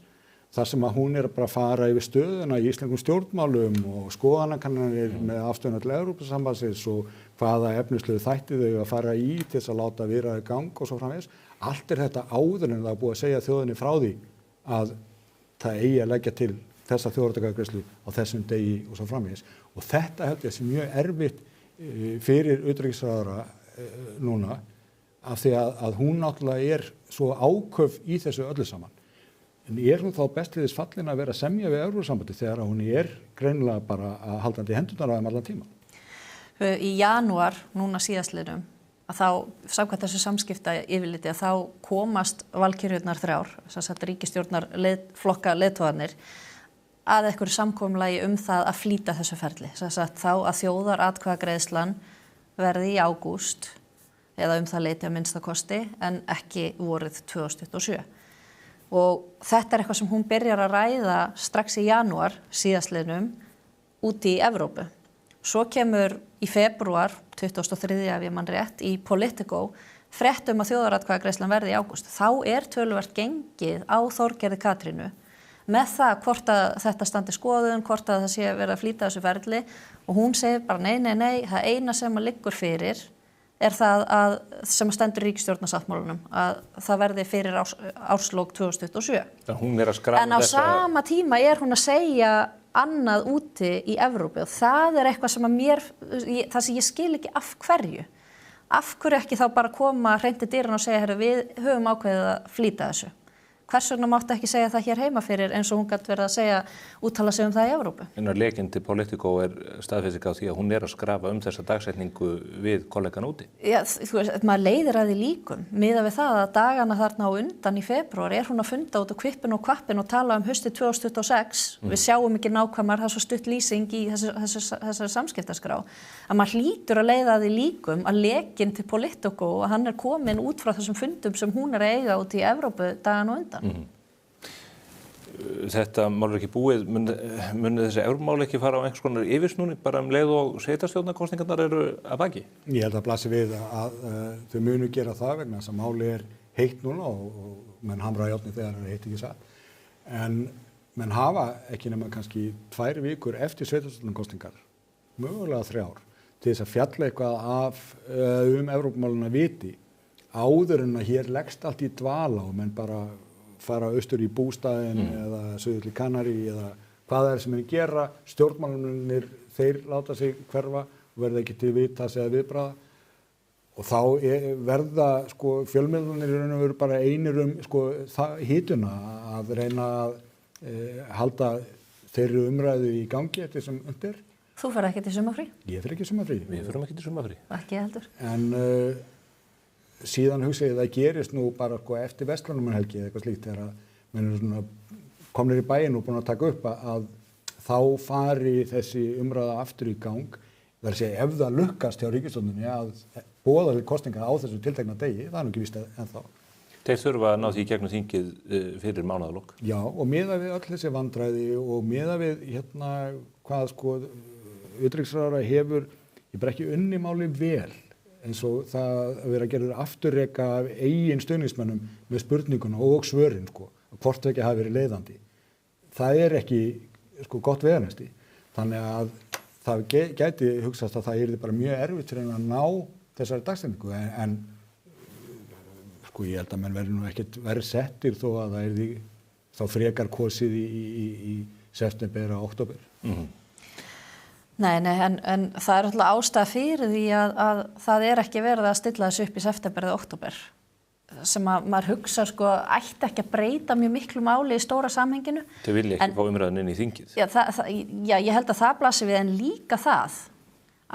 þar sem að hún bara að fara yfir stöðuna í íslenskum stjórnmálum og skoðanakannanir með afstöðuna til Evrópusambandsins og hvaða efnislegu þætti þau að fara í til þess að láta viðræður í gang og svo framvegis. Allt þetta áður en það búið að segja þjóðinni frá því að það eigi að leggja til þessa þjóðaratkvæðagreiðslu á þessum degi og svo framvegis. Og þetta held ég sé mjög erfitt fyrir utanríkisráðherra núna af því að hún náttúrulega svo áköf í þessu öllu saman. En hún þá best til þess fallin að vera að semja við Evrópusambandið þegar hún greinilega bara að haldandi hendurnar á þeim allan tíma? Í janúar, núna síðastliðnum, að þá, samkvæmt þessu samskipta yfirliti, að þá komast valkyrjurnar 3, ríkisstjórnar flokka leiðtogarnir, að einhverju samkomulagi það að flýta þessu ferli. Þá að þjóðaratkvæðagreiðslan verði í ágúst, eða það leyti að minnsta kosti, en ekki vorið 2027. Og þetta eitthvað sem hún byrjar að ræða strax í janúar síðastliðnum úti í Evrópu. Svo kemur í febrúar 23. ef ég man rétt í Politico frétt að þjóðaratkvæðagreiðslan verði í ágúst. Þá töluvert gengið á Þorgerði Katrínu með það hvort að þetta standi skoðun, hvort að það sé verið að flýta þessu ferli og hún segir bara nei, það eina sem að liggur fyrir það að sem stendur ríkisstjórnarsáttmálanum að það verði fyrir árslok 2027. En á sama tíma hún að segja annað úti í Evrópu og það eitthvað sem að það sem ég skil ekki af hverju. Af hverju ekki þá bara koma hreint í dyrana og segja við höfum ákveðið að flýta þessu. hvers vegna máttu ekki segja það hér heima fyrir eins og hún gæti verið að segja úttala sig það í Evrópu. En lekindi Politico staðfesting á því að hún að skrafa þessa dagsetningu við kollegan úti. Já, þú veist, maður leiðir að því líkum. Miðað við það að dagana þarna á undan í febrúar hún að funda út á kvippin og kvappin og tala haustið 2026. Við sjáum ekki nákvæmar, það er svo stutt lýsing í þessari samskiptaskrá. Að maður hlýtur að leiða að því líkum að lekindi Politico og hann kominn út frá þessum fundum sem hún að eiga út í Evrópu dagana á undan. Þetta mál ekki búið, muni þessi Evrópumál ekki fara á einhvers konar yfirsnúning bara leið og sveitarstjórnarkosningarnar eru að baki? Ég held að blasi við að þau munu gera það vegna þess að máli heitt núna og menn hamra járni þegar heitt ekki satt. En menn hafa ekki nema kannski 2 vikur eftir sveitarstjórnarkosningar, mögulega 3 ár, til þess að fjalla eitthvað af Evrópumáluna viti áður en að hér leggst allt í dvala og menn bara fara austur í bústaðin eða suður til Kanari eða hvað það sem gera, stjórnmálamennir þeir láta sig hverfa og verða ekki til viðtals eða viðbragða og þá verða fjölmiðlarnir í raun og veru bara einir hituna að reyna að halda þeirri umræðu í gangi eftir sem undir. Þú fer ekki til sumarfrí? Ég fer ekki til sumarfrí. Við ferum ekki til sumarfrí. Ekki heldur. En síðan hugsa ég að það gerist nú bara eftir Vestlandamannahelgi eða eitthvað slíkt þegar að menn eru komnir í bæinn og búin að taka upp að þá fari þessi umræða aftur í gang. Það er að segja ef það lukkast hjá ríkisstjórninni að boða til kosninga á þessu tiltekna degi, það er nú ekki víst ennþá. Þeir þurfa að ná því gegnum þingið fyrir mánaðarlok. Já, og miðað við öll þessi vandræði og miðað við hvað utanríkisráðherra hefur, ég bara ekki unni máli vel eins og það að vera að gera afturreka af eigin stuðningsmönnum með spurninguna og svörin, hvort ekki hafi verið leiðandi. Það er ekki gott veganesti. Þannig að það gæti hugsast að það yrði bara mjög erfitt fyrir að ná þessari dagsetningu en ég held að menn verði nú ekkert verið settir þó að það yrði þá frekar kosið í september og október. Nei, en það er alltaf ástæða fyrir því að það er ekki verið að stilla þessu upp í september eða október sem að maður hugsa ætti ekki að breyta mjög miklu máli í stóra samhenginu. Þau vilja ekki fá umræðan inn í þingið. Já, ég held að það blasi við en líka það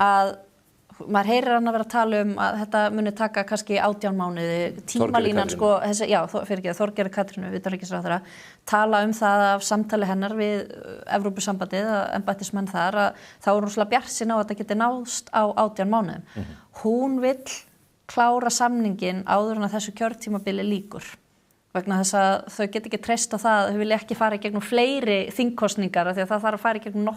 að maður heyrir hann að vera að tala að þetta muni taka kannski 18 mánuði, tímalínan Þorgerði Katrínu, utanríkisráðherra, tala það af samtali hennar við Evrópusambandið, embættismenn þar, að þá er hún svolítið bjartsýn á að þetta geti náðst á 18 mánuðum. Hún vill klára samningin áður en að þessu kjörtímabili lýkur. Vegna þess að þau get ekki treysta það, þau vilja ekki fara í gegnum fleiri þingkosningar af því að það þarf að fara í gegnum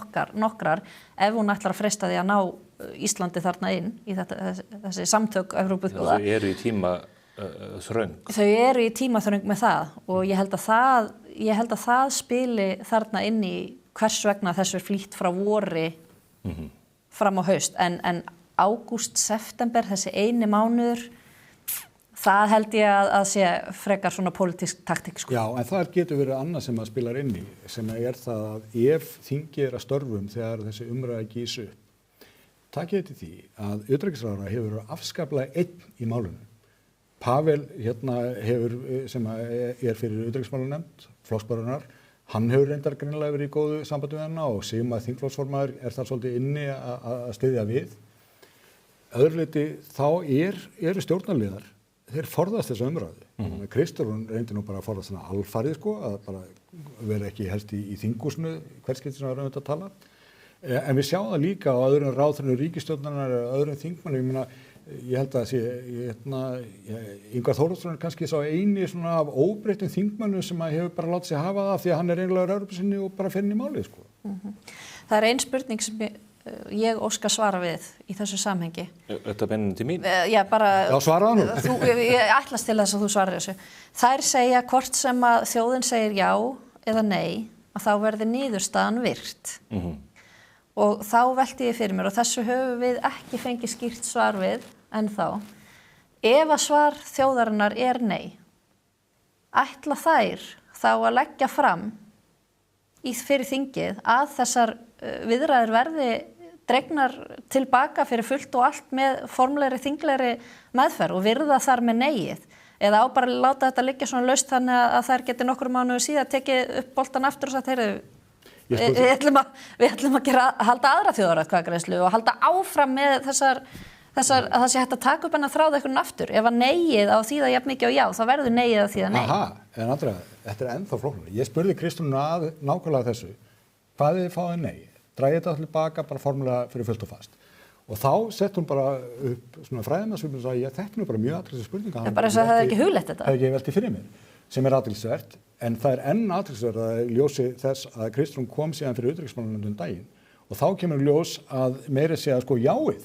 nokkrar ef hún ætlar að fresta því að ná Íslandi þarna inn í þessi samtök Evrópuþjóða. Þau eru í tímaþröng. Þau eru í tímaþröng með það og ég held að það spili þarna inn í hvers vegna þessu flýtt frá vori fram á haust en ágúst, september, þessi eini mánuður það held ég að sé frekar svona pólitísk taktík. Já, en það getur verið annað sem að spilar inn í, sem það að ef þingið að störfum þegar þessi umræða gís upp, takið þetta því að utanríkisráðherra hefur afskaplega einn í málunum. Pavel hefur, sem fyrir utanríkismálanefnd, flokksbárunar, hann hefur reyndar greinilega verið í góðu sambandi við hana og Sigmar þingflokksformaður þar svolítið inni að styðja við. Öðru leyti þá eru stjórnarliðar þeir forðast þessa umræðu. Kristján reyndi nú bara að forðast svona alfarið að bara vera ekki helst í þinghúsinu hvers getur sem að tala. En við sjáum það líka á öðrum ráðherrum ríkisstjórnarinnar og öðrum þingmönnum. Ég held að Ingvar Þórðarson er kannski sá eini svona af óbreyttum þingmönnum sem hefur bara látið sig hafa það því að hann er eiginlega Evrópusinni og bara fer inn í málið. Það er ein spurning sem ég óska svara við í þessu samhengi. Þetta beinir til mín? Já, bara... Já, svaraðu nú. Ég ætlast til þess að þú svarar þessu. Þær segja hvort sem að þjóðin segir já eða nei, að þá verði niðurstaðan virt. Og þá velti ég fyrir mér, og þessu höfum við ekki fengið skýrt svar við ennþá. Ef að svar þjóðarinnar er nei, ætla þær þá að leggja fram fyrir þingið að þessar viðræður verði dregnar tilbaka fyrir fullt og allt með formlegri þinglegri meðferð og virða þar með neyið. Eða á bara að láta þetta liggja svona laust þannig að þær geti nokkur mánuði síðan tekið upp boltan aftur og sagt, heyrðu, við ætlum að halda aðra þjóðaratkvæðagreiðslu og halda áfram með þessar að það sé hægt að taka upp hennar þráð einhvern aftur. Ef að neyið á þýða jafn mikið á já, þá verður neyið að þýða nei. En Andrea, þetta er ennþá flóknara. Ég spurði Kristrúnu nákvæmlega þessu. Hvað þið fáið nei? Dragið þetta allir baka bara formulega fyrir fullt og fast. Og þá sett hún bara upp svona fræðimannsvipin og sagði, þetta er nú bara mjög athyglisverð spurning. En bara þess að það hefði ekki hugleitt þetta. Það hefði ekki velt í fyrir mér, sem athyglisvert. En það enn athyglisvert að ljósi þess að Kristrún kom síðan fyrir utanríkismálanefndina daginn og þá kemur ljós að meira segja sko jáið.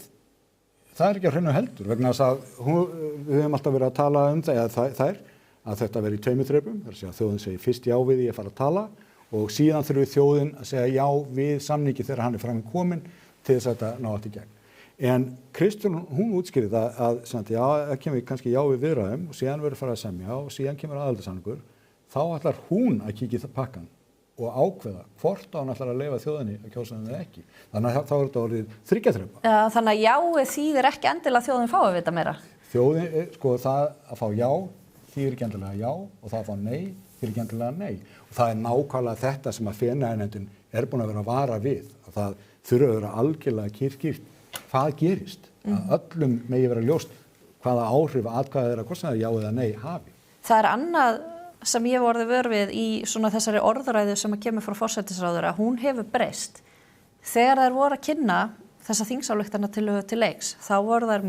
Það er ekki á hreinu heldur vegna þess að við höfum alltaf verið að tala það að þetta veri í tveimur þrepum, það er að segja að þjóðin segir fyrst já við því að fara að tala og síðan þurfum þjóðin að segja já við samningi þegar hann er fram komin til þess að þetta ná allt í gegn. En Kristrún, hún útskýrði það að það kemur kannski já við viðræðum og síðan verður farið að semja og síðan kemur aðildarsamningur, þá ætlar hún að kíkja í pakkan og ákveða hvort hún ætlar að leyfa þjóðinni að kjósa henni eða ekki. Þannig að þá er þetta orðið þriggjaþrepa. Já, þannig að jáið þýðir ekki endilega að þjóðin fái að vita meira. Þjóðin, sko það að fá já þýðir ekki endilega já og það að fá nei þýðir ekki endilega nei. Og það er nákvæmlega þetta sem að fenæðinendin er búin að vera að vara við. Að það þurfa að vera algjörlega kýrt hvað gerist. Að öllum megi vera ljóst hvaða áhrif atkvæðið er að hvort sem það já eða nei hafi. Það er annað sem ég hef orðið vör við í svona þessari orðræðu sem að kemur frá forsætisráðherra, hún hefur breyst. Þegar þær voru að kynna þessa þingsályktunartillögu til leiks, þá voru þær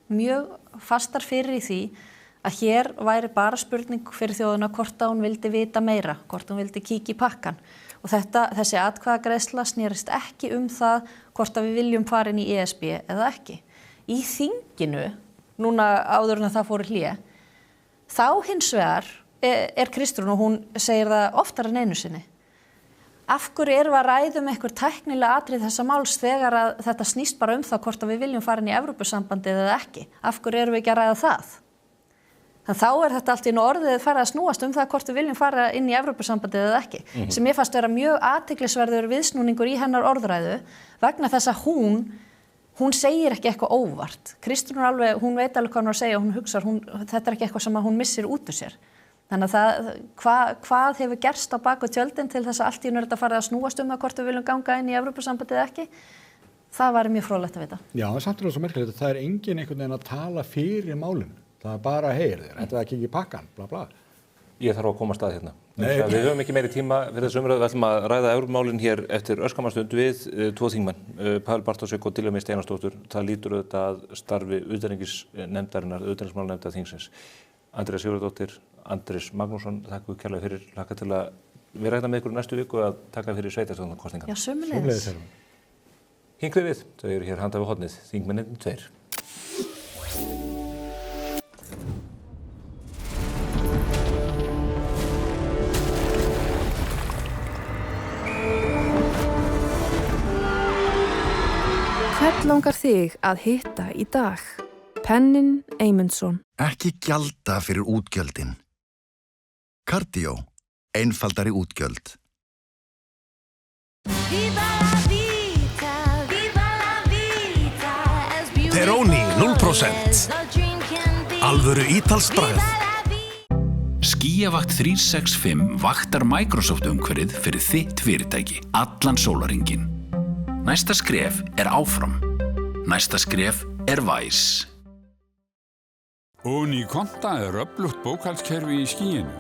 mjög fastar fyrir í því að hér væri bara spurning fyrir þjóðuna hvort að hún vildi vita meira, hvort hún vildi kíkja í pakkan. Og þessi atkvæðagreiðsla snerist ekki það hvort að við viljum fara inn í ESB eða ekki. Í þinginu, núna áður en það fór í hlé, þá hins vegar er Kristrún og hún segir það oftar en einu sinni. Af hverju erum við að ræða einhver tæknilega atrið þessa máls þegar að þetta snýst bara það hvort að við viljum fara inn í Evrópusambandið eða ekki? Af hverju erum við ekki að ræða það? Þannig þá er þetta allt í orðið farið að snúast það hvort við viljum fara inn í Evrópusambandið eða ekki. Sem ég fannst vera mjög athyglisverður viðsnúningur í hennar orðræðu vegna þess að hún segir ekki eitthvað óvart. Kristrún hún veit alveg hvað hún er að segja og hún hugsar, þetta er ekki eitthvað sem hún missir út úr sér. Þannig að hvað hefur gerst á baku tjöldin til þess að allt í einu er þetta farið að snúast það hvort við viljum ganga inn í Evrópusambandið eða ekki, það var mjög fróðlegt að vita. Já, það er samtidig svo merkilegt að það er engin einhvern veginn að tala fyrir málinu. Það er bara, þetta er ekki í pakkan, bla bla. Ég þarf að koma að stað hérna. Við höfum ekki meiri tíma fyrir þessu umræðu. Við ætlum að ræða Evrópumálin hér eftir örskamastund við tvo þingmenn, Páll Bartósvík og Diljá Mist Einarsdóttur. Það lítur auðvitað að starfi utanríkismálanefndar þingsins. Andrea Sigurðardóttir, Andrés Magnússon, þakka ykkur kærlega fyrir. Hlakka til að við ræðum með ykkur næstu viku að taka fyrir sveitarstjórnarkosningar. Já, sömuleiðis. Hinkrið við, þau eru hér handa við hornið, þingmennirnir tveir. Hvern langar þig að hitta í dag? Pennin Eymundsson. Ekki gjalda fyrir útgjöldin. Cardio. Einfaldari útgjöld. Peroni 0%. Alvöru ítalskt bragð. Skíavakt 365 vaktar Microsoft umhverfið fyrir þitt fyrirtæki allan sólarhringinn. Næsta skref er áfram. Næsta skref er Væs. Unikonta er öflugt bókhaldskerfi í skýinu.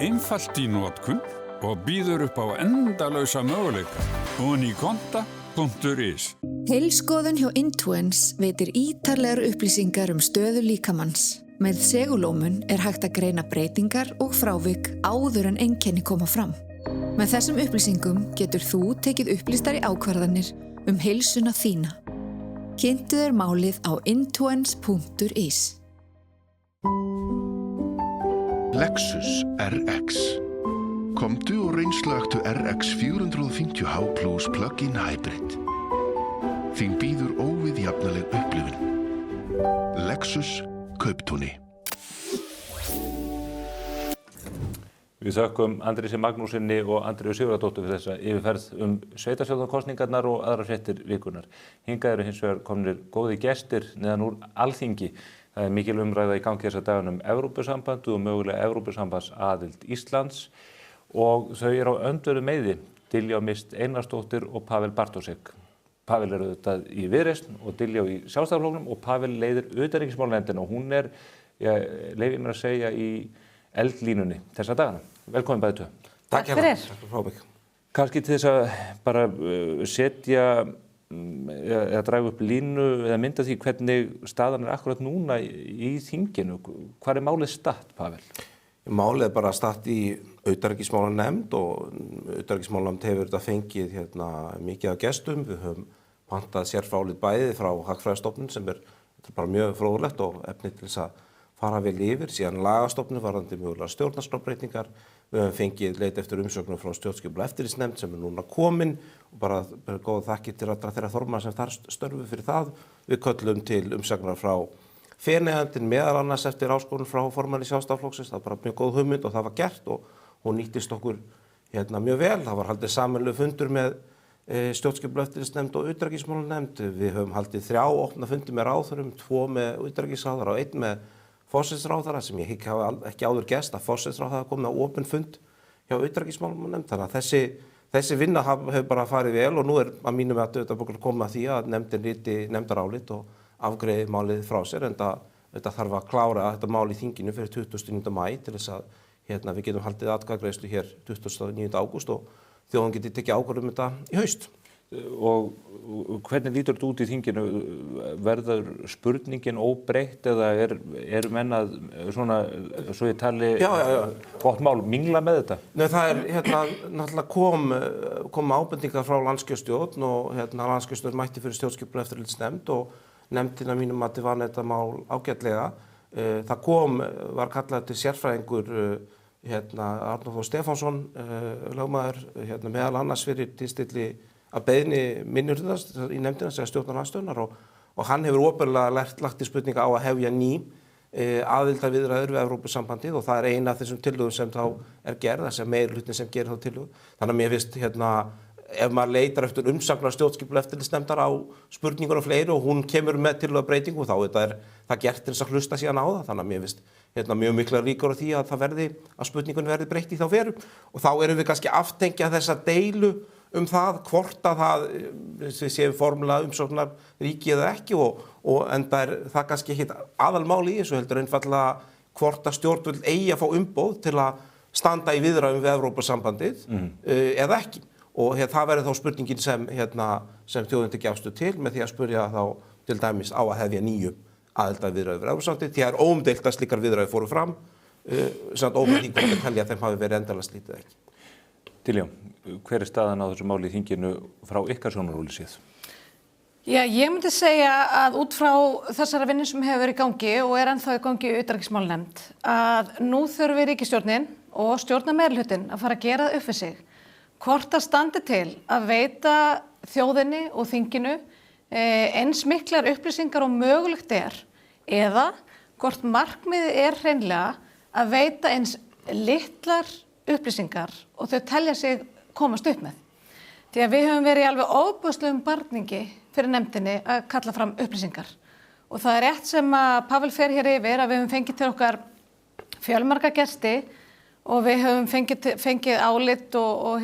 Einfalt í notkun og býður upp á endalausa möguleika. Unikonta.is. Heilskoðun hjá Intuens veitir ítarlegar upplýsingar stöðu líkamanns. Með segulómun er hægt að greina breytingar og frávik áður en einkenni koma fram. Með þessum upplýsingum getur þú tekið upplýstari ákvarðanir heilsuna þína. Kynntu þér málið á intuens.is. Lexus RX. Komdu og reynslögtu RX 450h Plus Plug-in Hybrid. Þín býður óviðjafnaleg upplifun. Lexus Kauptúni. Við þökkum Andrési Magnúsinni og Andreu Sigurðardóttur fyrir þessa yfirferð sveitarstjórnarkosningarnar og aðrar fréttir vikunnar. Hingað eru hins vegar komnir góðir gestir neðan úr Alþingi Það mikil umræða í gangi þessa dagana Evrópusambandið og mögulega Evrópusambandsaðild Íslands og þau eru á öndverðu meiði, Diljá Mist Einarsdóttir og Pavel Bartósek. Pavel auðvitað í Viðreisn og Diljá í Sjálfstæðisflokknum og Pavel leiðir utanríkismálanefndina og hún leyfi mér að segja, í eldlínunni þessa dagana. Velkomin bæði tvö. Takk fyrir. Kannski til þess að bara setja eða draga upp línu eða mynda því hvernig staðan akkurat núna í þinginu. Hvar málið statt, Pavel? Málið bara statt í utanríkismálanefnd og utanríkismálanefnd hefur þetta fengið mikið af gestum. Við höfum pantað sérfræðileg bæði frá Hagfræðistofnun sem bara mjög fróðlegt og efni til þess að fara vel yfir, síðan lagastofnun varðandi mögulega stjórnarskrárbreytingar. Við höfum fengið leit eftir umsögnum frá stjórnskipunar- og eftirlitsnefnd sem núna komin og bara góða þakkir til allra þeirra formanna sem þar störfu fyrir það. Við köllum til umsagnar frá Feneyjandinn meðal annars eftir áskorun frá formanni Sjálfstæðisflokksins. Það var bara mjög góð hugmynd og það var gert og nýttist okkur mjög vel. Það var haldið sameiginlegur fundur með stjórnskipunar- og eftirlitsnefnd og utanríkismálanefnd. Við höfum haldið 3 opna fundi með ráðherrum, 2 með utanríkisráðherra og 1 með forsætisráðherra sem ég hafa ekki áður gest að forsætisráðherra komið á opinn fund hjá utanríkismálanefnd. Þannig að þessi vinna hefur bara farið vel og nú að mínum að auðvitað komið að því að nefndin riti nefndarálit og afgreiði málið frá sér, en þetta þarf að klára þetta mál í þinginu fyrir 29. maí til þess að við getum haldið atkvæðagreiðslu hér 29. ágúst og þjóðin geti tekið ákvörðun þetta í haust. Og hvernig lítur þetta út í þinginu? Verður spurningin óbreytt eða eru menn að svona, svo ég tali gott mál, mingla með þetta? Nei, það náttúrulega kom ábendingar frá landskjörstjórn og landskjörstjórn mætti fyrir stjórnskipunar- og eftirlitsnefnd og nefndin að mínum að var þetta mál ágætlega. Það var kallað til sérfræðingur Arnór Þór Stefánsson, lögmaður, meðal annars fyrir tilstilli að beiðni minnihlutans í nefndina sem stjórnarandstöðunnar og hann hefur opinberlega lagt til spurninga á að hefja ný aðildarviðræður við Evrópusambandið og það er eina af þessum tillögum sem þá gerð, þessi meirihlutin sem gerir þá tillögu. Þannig að mér finnst ef maður leitar eftir umsagnar stjórnskipunar- og eftirlitsnefndar á spurningur og fleiri og hún kemur með tillögubreytingu þá það gert til þess að hlusta síðan á það. Þannig að mér finnst mjög miklar líkur á því að spurningun verði breytt í þá veru og þá erum við kannski aftengja þessa deilu það hvort að það séu formulega umsóknar ríki eða ekki og enda það kannski ekki aðalmáli í þessu heldur einfallega hvort að stjórnvöld eigi að fá umboð til að standa í viðræðum við Evrópusambandið eða ekki. Og það verður þá spurningin sem þjóðin tekið afstöðu til með því að spyrja þá til dæmis á að hefja nýju aðildarviðræður við Evrópusambandið. Því það óumdeilt að slíkar viðræður fóru fram, samt óumdeilt að telja að þeim hafi verið endanlega slítið ekki. Diljá, hver staðan á þessu máli í þinginu frá ykkar sjónarhóli séð? Já, ég myndi segja að út frá þessara vinnu sem hefur verið í gangi og ennþá í gangi í utanríkismálanefnd að nú þurfi ríkisstjórnin og stjórnarmeirihlutin að fara að gera það upp við sig. Hvort það standi til að veita þjóðinni og þinginu eins miklar upplýsingar og mögulegt eða hvort markmiðið hreinlega að veita eins litlar upplýsingar og þau telja sig komast upp með. Því að við höfum verið í alveg ofboðslegum barningi fyrir nefndinni að kalla fram upplýsingar. Og það er rétt sem að Pavel fer hér yfir að við höfum fengið til okkar fjölmarga gesti og við höfum fengið álit og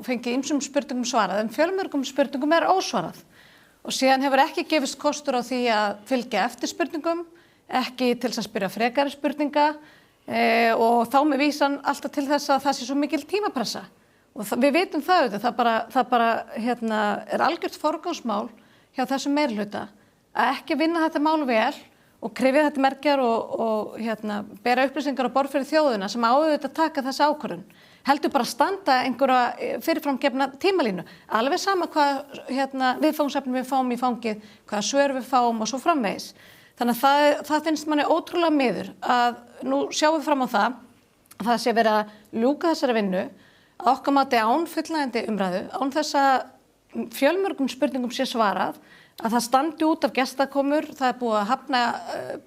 fengið ýmsum spurningum svarað, en fjölmörgum spurningum ósvarað. Og síðan hefur ekki gefist kostur á því að fylgja eftir spurningum, ekki til þess að spyrja frekari spurninga og þá með vísan alltaf til þess að það sé svo mikil tímapressa. Og við vitum það er algjört forgangsmál hjá þessum meirihluta að ekki vinna þetta mál vel og krefja þetta merkjar og bera upplýsingar á borð fyrir þjóðina sem auðvitað að taka þessa ákvörðun. Heldur bara að standa einhverja fyrirframgefna tímalínu. Alveg sama hvað viðfangsefni við fáum í fangið, hvaða svör við fáum og svo framvegis. Þannig að það finnst manni ótrúlega miður að nú sjáum við fram á það að sé verið að ljúka þessari vinnu að okkar mati án fullnægjandi umræðu, án þess að fjölmörgum spurningum sé svarað, að það standi út af gestakomur, það er búið að hafna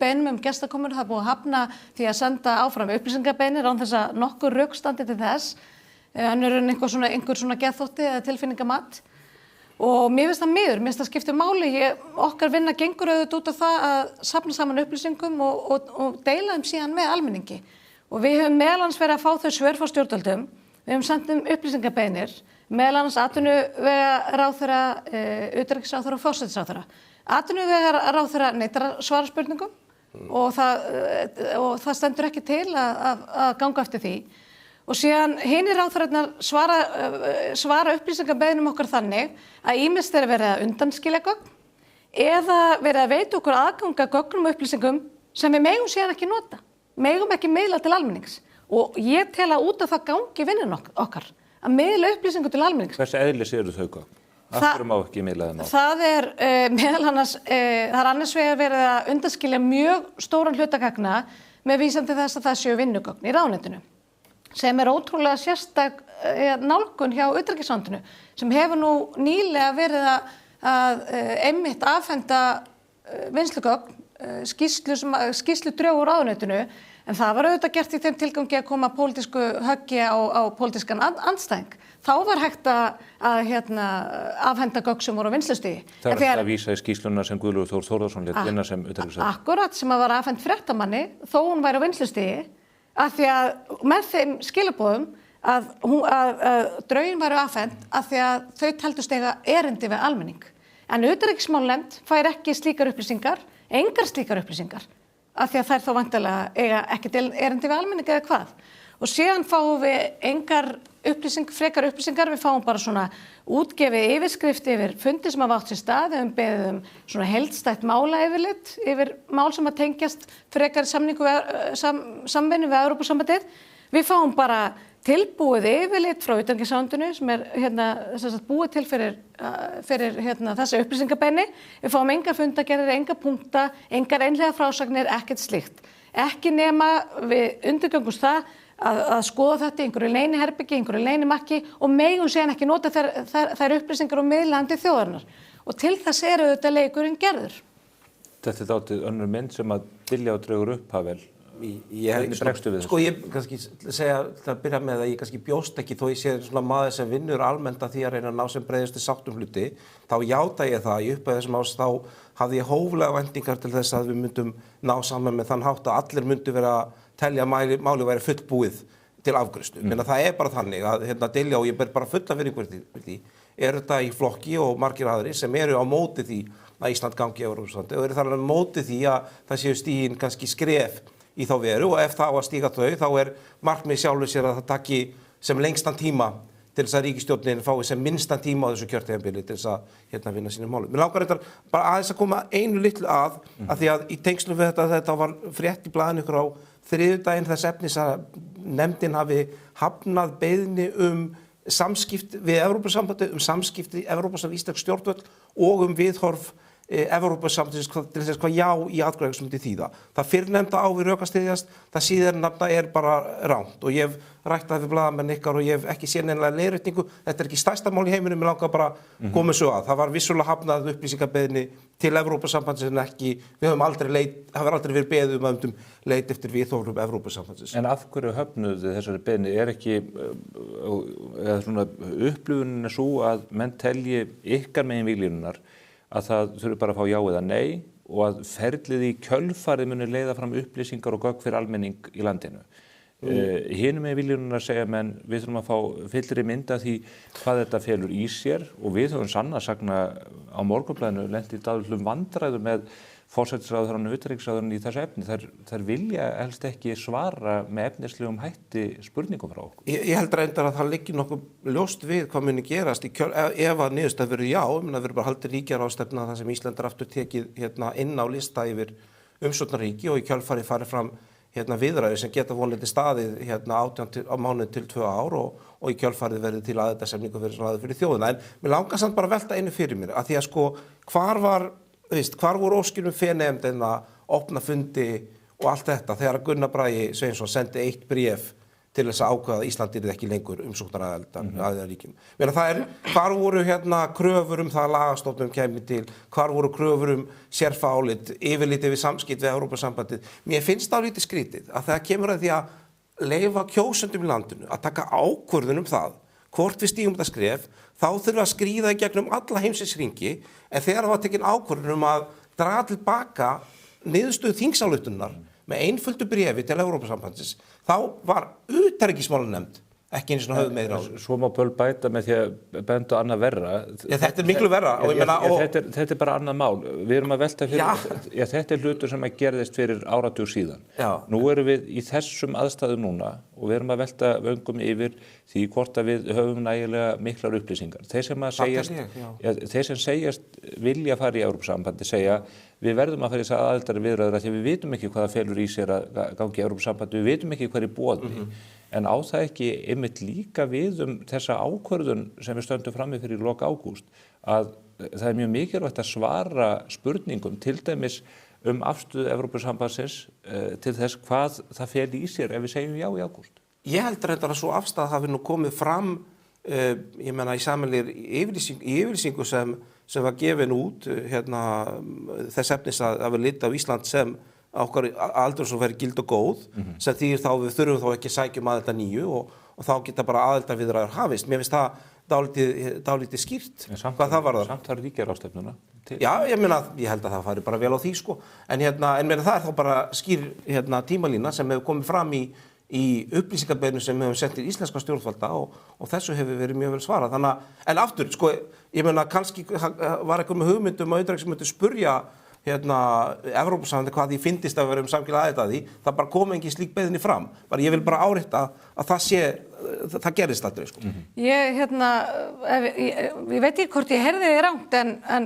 beinum gestakomur, það er búið að hafna því að senda áfram upplýsingabeinir án þess að nokkur rök standi til þess, önnur en einhver svona geðþótti eða tilfinningamatt. Og mér finnst það miður, mér finnst það skiptir máli, okkar vinna gengur auðvitað út af það að safna saman upplýsingum og deila þeim síðan með almenningi. Og við höfum meðal annars verið að fá þau svör frá stjórnvöldum, við höfum sendt upplýsingabeiðnir, meðal annars atvinnuvegaráðherra, utanríkisráðherra og forsætisráðherra. Atvinnuvegaráðherra neitar að svara spurningum og það stendur ekki til að ganga eftir því. Og síðan hinir ráðherrarnir svara upplýsingabeiðnum okkar þannig að ýmist er verið að undanskilja gögn eða verið að veita okkur aðgang að gögnum og upplýsingum sem við megum síðan ekki nota, megum ekki miðla til almennings. Og ég tel að út af það gangi vinnan okkar, að miðla upplýsingum til almennings. Hversu eðlis eru þau gögn? Af hverju má ekki miðla þeim á? Það meðal annars, það annars vegar verið að undanskilja mjög stóran hluta gagna með vísan til þess að það séu vinnugögn í ráðuneytinu, sem ótrúlega sérstak nálgun hjá utanríkisráðuneytinu, sem hefur nú nýlega verið að einmitt afhenda vinnslugögn, skýrsludrög úr ráðuneytinu, en það var auðvitað gert í þeim tilgangi að koma pólitísku höggi á pólitískan andstæðing. Þá var hægt að afhenda gögn sem voru á vinnslustigi. Það er að vísa í skýrsluna sem Guðlaugur Þór Þórðarson lét vinna sem utanríkisráðherra. Akkurat, sem var afhent fréttamanni, þó hún væri á vinnslustigi, af því að með þeim skilaboðum að drögin væru afhent af því að þau taldust eiga erindi við almenning. En utanríkismálanefnd fær ekki slíkar upplýsingar, engar slíkar upplýsingar, af því að þær þá væntanlega eiga ekki erindi við almenning eða hvað. Og síðan fáum við engar frekar upplýsingar, við fáum bara svona útgefið yfirskrift yfir fundi sem hafa átt sér stað, við beðum svona heildstætt málayfirlit yfir mál sem að tengjast frekar samvinnu við Evrópusambandið. Við fáum bara tilbúið yfirlit frá utanríkisráðuneytinu sem er búið til fyrir þessa upplýsingabeiðni. Við fáum engar fundagerðir, engar punkta, engar einhliða frásagnir, ekkert slíkt. Ekki nema við undirgöngumst það að skoða þetta í einhverju leyniherbyggi, einhverju leynimakki og megum síðan ekki nota þær upplýsingar og miðlandi þjóðarinnar. Og til þess þetta leikurinn gerður. Þetta er dálítið önnur mynd sem að Diljá dregur upp, Pavel. Hvernig bregstu við þessu? Sko ég kannski segja til að byrja með að ég kannski bjóst ekki, þó ég sé svona maður sem vinnur almennt að því að reyna að ná sem breiðustu sáttum hluti, þá játa ég það, í upphafi þessum árs þá hafði ég hóflega væntingar til þess að við myndum ná saman með þann hátt að allir myndu vera að telja að málið væri fullbúið til afgreiðslu. Það bara þannig að Diljá, og ég ber bara fulla virðingu fyrir því, þetta í flokki og margir aðrir sem eru á móti því að Ísland gangi í Evrópusambandið og eru þar á móti því að það séu stigin kannski skref í þá veru og ef það á að stíga þau þá markmið sjálfur sér að það taki sem lengstan tíma til þess að ríkisstjórnin fái sem minnstan tíma á þessu kjörtímabili til þess að vinna sínum málum. Mér langar reyndar bara aðeins að koma einu litlu að því að í tengslum við þetta var frétt í blaðinu ykkur á þriðjudaginn þess efnis að nefndin hafi hafnað beiðni samskipti við Evrópusambandið, samskipti Evrópusambandið íslensk stjórnvöld og viðhorf Evrópusambandins til þess hvað já í atkvæðagreiðslu myndi þýða. Það fyrrnefnda á við rökastyðjast, það síðarnefnda bara rangt og ég hef rætt það við blaðamenn ykkar og ég hef ekki séð neinlega leiðréttingu. Þetta ekki stærsta mál í heiminum, mér langar bara koma svo að. Það var vissulega hafnað upplýsingabeiðni til Evrópusambandsins en ekki, við höfum aldrei verið beðið um leit eftir viðhorfum Evrópusambandsins. En af hverju höfnuðu þessari beiðni ekki svona upplifunin svo að menn telji ykkar megin víglínunar að það þurfi bara að fá já eða nei og að ferlið í kjölfarið muni leiða fram upplýsingar og gögn fyrir almenning í landinu. Hinum með viljunum að segja menn við þurfum að fá fyllri mynd af því hvað þetta felur í sér og við höfum sannarsagna á Morgunblaðinu lent í dálítlum vandræðum með forsætisráðherrann og utanríkisráðherrann í þessu efni. Þær vilja helst ekki svara með efnislegum hætti spurningum frá okkur. Ég held reyndar að það liggi nokkuð ljóst við hvað muni gerast ef að niðurstaða verður já, það verður bara haldið ríkjaráðstefna þar sem Ísland aftur tekið inn á lista yfir umsóknarríki og í kjölfarið farið fram viðræður sem geta vonandi staðið 18 mánuði til 2 ár og í kjölfarið verið til aðildarsamningu fyrir þjóðina. En mér langar samt bara að velta einu fyrir mér að því að hvar voru óskir fenefnd að opna fundi og allt þetta þegar Gunnar Bragi Sveinsson sendi eitt bréf til þess að ákveða að Ísland yrði ekki lengur umsóknaraðildarríkjum. Hvar voru kröfur það að lagastofnun kæmi til, hvar voru kröfur sérfálit, yfirlit yfir samskipt við Evrópusambandið. Mér finnst það lítið skrítið að það kemur að því að leyfa kjósendum í landinu að taka ákvörðun það hvort við stígum þetta skref, þá þurfum við að skríða í gegnum alla heimsins hringi, en þegar það var tekin ákvörðun að draga tilbaka niðurstöðu þingsályktunar með einföldu bréfi til Evrópusambandsins, þá var utanríkismálanefnd ekki eins og höfðu meira á. Svo má Böll bæta með því að benda annað verra. Þetta miklu verra. Þetta bara annað mál. Við erum að velta fyrir, þetta hlutur sem að gerðist fyrir áratug síðan. Nú erum við í þessum aðstæðum núna og við erum að velta vöngum yfir því hvort að við höfum nægilega miklar upplýsingar. Þeir sem segjast vilja fara í Evrópusambandi segja við verðum að fara í þess aðildari viðræður því við vitum ekki hvað það felur í sér að gangi í Evrópusambandi, við vitum ekki hvað er í boði. En á það ekki einmitt líka við þessa ákvörðun sem við stöndum frammi fyrir í lok ágúst að það er mjög mikilvægt að svara spurningum til dæmis afstöðu Evrópusambandsins til þess hvað það feli í sér ef við segjum já í ágúst. Ég held reyndar að svo afstæða hafi nú komið fram ég meina í sameiginlegri yfirlýsingu sem var gefin út þess efnis að við líta á Ísland sem okkar aldur sem verður gild og góð sem þýðir þá við þurfum þá ekki sækjum aðelda nýju og þá geta bara aðelda viðræður hafist. Mér finnst það dálítið skýrt hvað það var það. Samt þarf ríkjaráðstefnuna. Já, ég held að það fari bara vel á því sko. En það er þá bara skýr tímalína sem hefur komið fram í upplýsingarbeiðnum sem hefur sent til íslenska stjórnvalda og þessu hefur verið mjög vel svarað. En aftur, sko, kannski var eitthvað með hugmyndum að utanríkisráðherra spurja Evrópusambandið hvað því fyndist að vera samkilega aðeins að því, það bara kom engin slík beiðni fram. Ég vil bara árétta að það gerist aldrei, sko. Ég veit ekki hvort ég heyrði þið rangt, en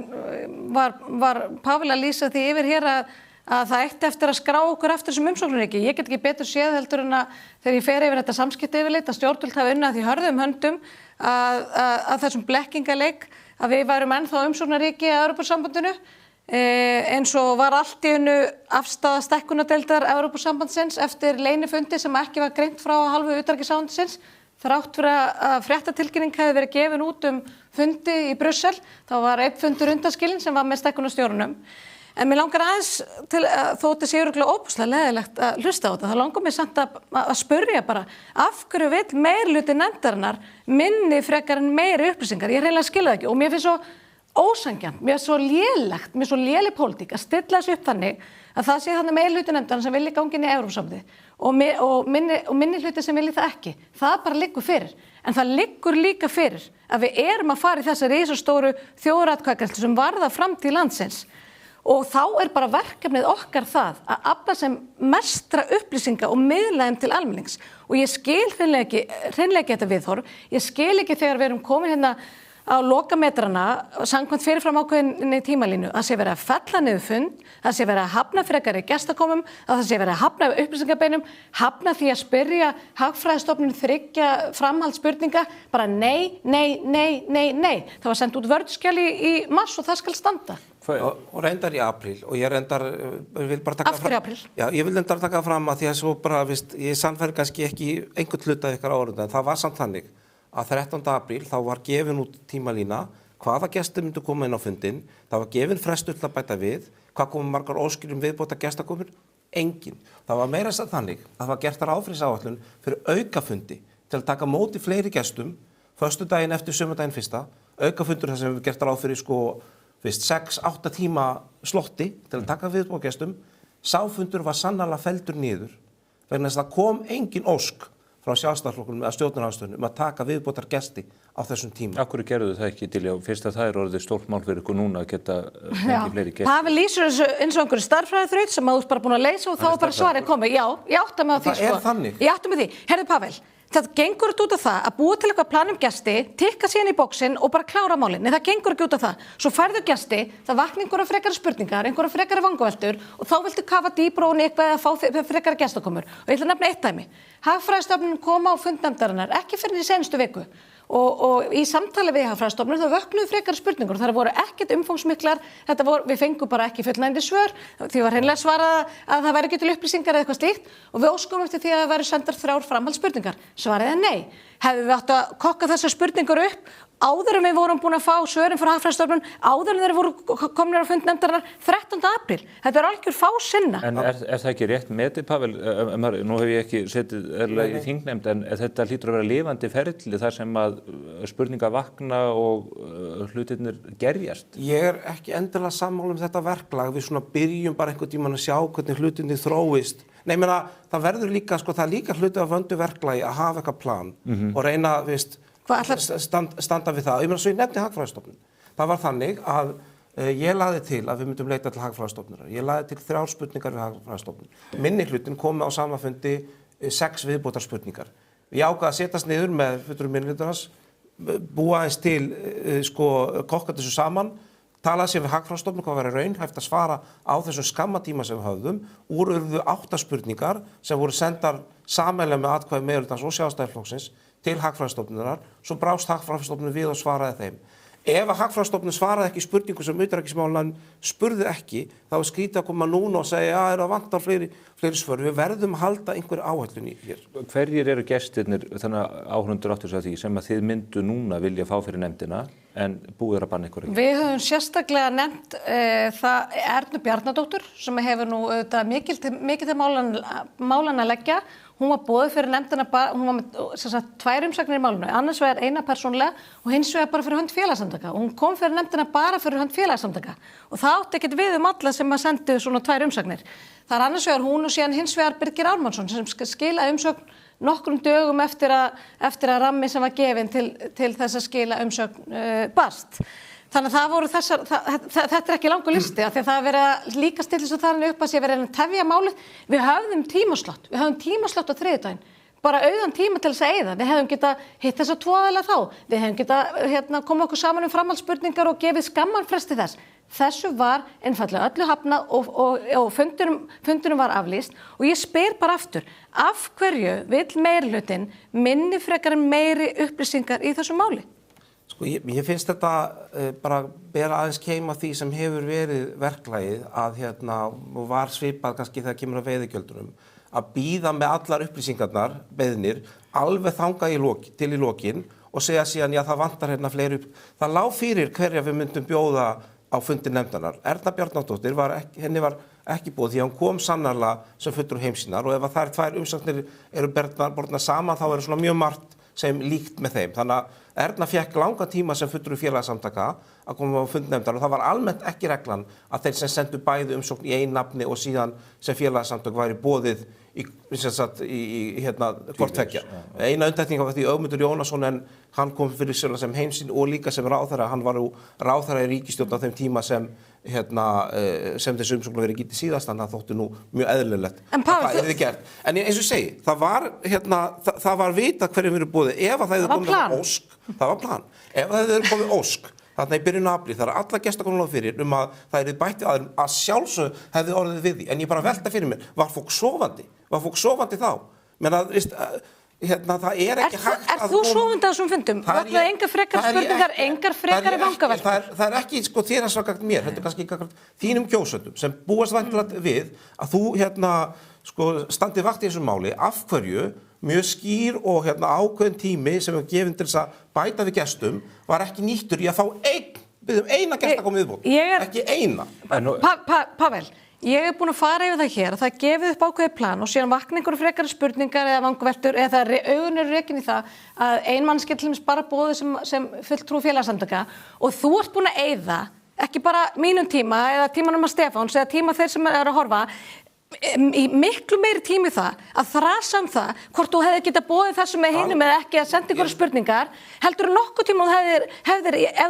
var Pavel að lýsa því yfir hér að það ætti eftir að skrá okkur eftir þessum umsóknarríki. Ég get ekki betur séð heldur en að þegar ég fer yfir þetta samskipti yfirleitt að stjórnvöld hafi unnið því hörðum höndum að þessum blekkingaleik að við værum ennþá umsóknarríki að Evrópusambandinu. Eins og var allt í einu afstaða stækkunardeildar Evrópusambandsins eftir leynifundi sem ekki var greint frá hálfu utanríkisráðuneytisins þrátt fyrir að fréttatilkynning hefði verið gefin út fundi í Brussel. Þá var einn fundur undanskilinn sem var með stækkunarstjórunum. En mér langar aðeins til þó þetta sé örugglega óbúslega leðilegt að hlusta á þetta. Það langar mér samt að spyrja bara af hverju vill meirihluti nefndarinnar minni frekar en meiri upplýsingar. Ég reynilega skilja það ekki og mér finnst svo ósanngjarnt, mér er svo lélegt, mér er svo léleg pólitík að stilla þessu upp þannig að það sé þannig meirihluti nefndarinnar sem vilji ganga inn í Evrópusambandið og minnihluti sem vilji það ekki. Það bara liggur fyrir. En það liggur líka fyrir að við erum að fara í þessa risastóru þjóðaratkvæðagreiðslu sem varða framtíð landsins. Og þá er bara verkefnið okkar það að afla sem mestra upplýsinga og miðla þeim til almennings. Og ég skil hreinlega ekki þetta viðhorf. Ég skil ekki þegar við erum komin hérna á lokametrana samkvæmt fyrirfram ákveðinni tímalínu að sé verið að fella niður fund, að sé verið að hafna frekari gestakomum, að það sé verið að hafna upplýsingarbeinum, hafna því að spyrja Hagfræðistofnun 3 framhaldsspurninga, bara nei. Það var sendt út vörðskjal í mars og það skal standa. Og reyndar í apríl og ég vil bara taka Aftur í apríl? Já, ég vil reyndar taka fram að því að svo bara, ég sannfæri kannski ekki einhvern hluta ykkar áhorfenda en það var samt þannig að 13. apríl þá var gefin út tímalína hvaða gestir myndu koma inn á fundinn, það var gefin frestur til að bæta við, hvað komum margar óskir viðbóta gestakomur? Engin. Það var meira að þannig að það var gert ráðfyriráætlun fyrir aukafundi til að taka móti fleiri gestum, föstudaginn eftir sumardaginn fyrsta, aukafundur þar sem við gert ráð fyrir 6-8 tíma slotti til að taka viðbóta gestum, sáfundur var sannarlega felldur niður vegna þess að það kom engin ósk frá Sjálfstæðisflokknum eða stjórnarandstöðunum að taka viðbótar gesti á þessum tíma. Af hverju gerðu það ekki til fyrst að það orðið stórt mál fyrir ykkur núna að geta fengið fleiri gesti? Það lýsir þessu eins og einhverju starffræðiþraut sem þú ert bara búin að leysa og þá er bara svarið komið. Já, ég átta mig á því. Það er þannig. Ég átta mig því. Herðu Pavel, það gengur út á það að búa til eitthvað plan gesti, tikka síðan í bóksinn og bara klára málin. Nei, það gengur ekki út á það. Svo færðu gesti, það vakna einhverja frekari spurningar, einhverja frekari vangaveltur og þá viltu kafa dýpra ofan í eitthvað eða fá frekari gestakomur. Og ég ætla að nefna eitt dæmi. Hagfræðistofnun kom á fund nefndarinnar ekki fyrir í seinustu viku og í samtali við Hagfræðistofnun þá vöknuðu frekari spurningar og það voru ekkert umfangsmiklar, við fengum bara ekki fullnægjandi svör, því var hreinlega svarað að það væri ekki til upplýsingar eða eitthvað slíkt og við óskum eftir því að það væri sendar 3 framhaldsspurningar. Svarið er nei. Hefðum við átt að kokka þessar spurningar upp áður en við vorum búin að fá svörin frá Hagfræðistofnun, áður en þeir voru komnir á fund nefndarinnar 13. apríl. Þetta algjör fásinna. En er það ekki rétt metið, Pavel? Nú hef ég ekki setið erlega í þingnefnd, en þetta hlýtur að vera lifandi ferli þar sem að spurningar vakna og hlutirnir gerjast. Ég ekki endilega sammála þetta verklag. Við svona byrjum bara einhvern tímann að sjá hvernig hlutirnir þróist. Nei, ég meina, það verður líka, það er líka hluti af vöndu verklagi að hafa eitthvað plan og reyna, standa við það. Ég meina, svo ég nefndi Hagfræðistofnun. Það var þannig að ég lagði til að við myndum leita til Hagfræðistofnunar. Ég lagði til 3 spurningar við Hagfræðistofnun. Minnihlutinn kom á sama fundi 6 viðbótarspurningar. Ég ákvað að setjast niður með fulltrúum minnihlutans, búa eins til, kokka þessu saman, talaði sér við Hagfræðistofnun hvað væri raunhæft að svara á þessum skammatíma sem við höfðum. Úr urðu 8 spurningar sem voru sendar sameiginlega með atkvæði meirihlutans og Sjálfstæðisflokksins til Hagfræðistofnunar, svo brást Hagfræðistofnun við og svaraði þeim. Ef að Hagfræðistofnun svaraði ekki spurningu sem utanríkismálanefnd spurði ekki, þá er skrítið að koma núna og segja að það vantar fleiri svör. Við verðum að halda einhverju áhættun í hér. Hverjir eru gestirnir, þannig að áhorfendur áttu sig á því, sem að þið myndu núna vilja fá fyrir nefndina en búið að banna ykkur ekki? Við höfum sérstaklega nefnt það Ernu Bjarnadóttur sem hefur nú mikið til málan að leggja. Hún var boðið fyrir nefndina, hún var með 2 umsagnir í málinu, annars vegar eina persónulega og hins vegar bara fyrir hönd félagasamtaka. Hún kom fyrir nefndina bara fyrir hönd félagasamtaka og það átti ekkert við alla sem að sendu svona 2 umsagnir. Það er annars vegar hún og síðan hins vegar Birgir Ármannsson sem skilaði umsögn nokkrum dögum eftir að rammi sem var gefinn til þess að skila umsögn barst. Þannig að það voru þetta er ekki langur listi af því að það er verið að líka stilla svo þannig upp að sé verið að tefja málið. Við höfðum tímaslott á þriðjudaginn, bara auðan tíma til þess að eyða. Við hefðum getað hitt þessa 2 aðila þá. Við hefðum getað komið okkur saman framhaldsspurningar og gefið skamman fresti þess. Þessu var einfaldlega öllu hafnað og fundunum var aflýst og ég spyr bara aftur, af hverju vill meirihlutinn minni frekar en meiri upplýsingar í þessu máli? Ég finnst þetta bara bera aðeins keima því sem hefur verið verklagið að og var svipað kannski þegar kemur að veiðigjöldunum að bíða með allar upplýsingarnar, beiðnir, alveg þangað til í lokin og segja síðan já það vantar fleiri það lá fyrir hverja við myndum bjóða á fundi nefndarinnar. Erna Bjarnadóttir henni var ekki búið því að hún kom sannarlega sem fulltrúi heimsýnar og ef að þær 2 umsagnir eru bornar saman þá er svona mjög margt sem líkt með þeim. Þannig að Erna fékk langan tíma sem fulltrúi félagasamtaka að koma á fundnefndar og það var almennt ekki reglan að þeir sem sendu bæði umsókn í einu nafni og síðan sem félagasamtök væri boðið í hvort tveggja. Eina undantekning var því Ögmundur Jónasson en hann kom fyrir sem heimsýn og líka sem ráðherra, hann var ráðherra í ríkisstjórn á þeim tíma sem þessu umsókn verið getið síðast, þannig að það þótti nú mjög eðlilegt að það yrði gert. En eins og segi, það var vitað hverjum verið boðið. Ef að það hefði komið ósk, það var plan. Ef það hefði komið ósk, þarna í byrjun apríl, það er alla gestakomulega fyrir það yrði bætt við aðrum að sjálfsögðu hefði orðið við því. En ég bara velta fyrir mér, var fólk sofandi þá? Það er ekki hægt að... þú sofandi á þessum fundum? Vaknaði engar frekari spurningar, engar frekari vangaveltur? Það er ekki þér að svaka mér, þetta er kannski þínum kjósendum sem búast væntanlega við að þú standið vakt í þessu máli, af hverju mjög skýr og ákveðin tími sem er gefinn til þess að bæta við gestum var ekki nýttur í að fá eina gesta komið viðbót, ekki eina. Pavel, ég er búin að fara yfir það hér að það gefið upp ákveðið plan og síðan vakna einhverju frekari spurningar eða vangaveltur eða augun eru rekin í það að ein manneskja til dæmis bara boðið sem fulltrúi félagasamtaka og þú ert búin að eyða ekki bara mínum tíma eða tímanum að Stefáns eða tíma þeir sem eru að horfa í miklu meiri tími það að þrasa það hvort þú hefði getað boðið þessu með hinum eða ekki að senda ykkur spurningar heldur nokkuð tíma ef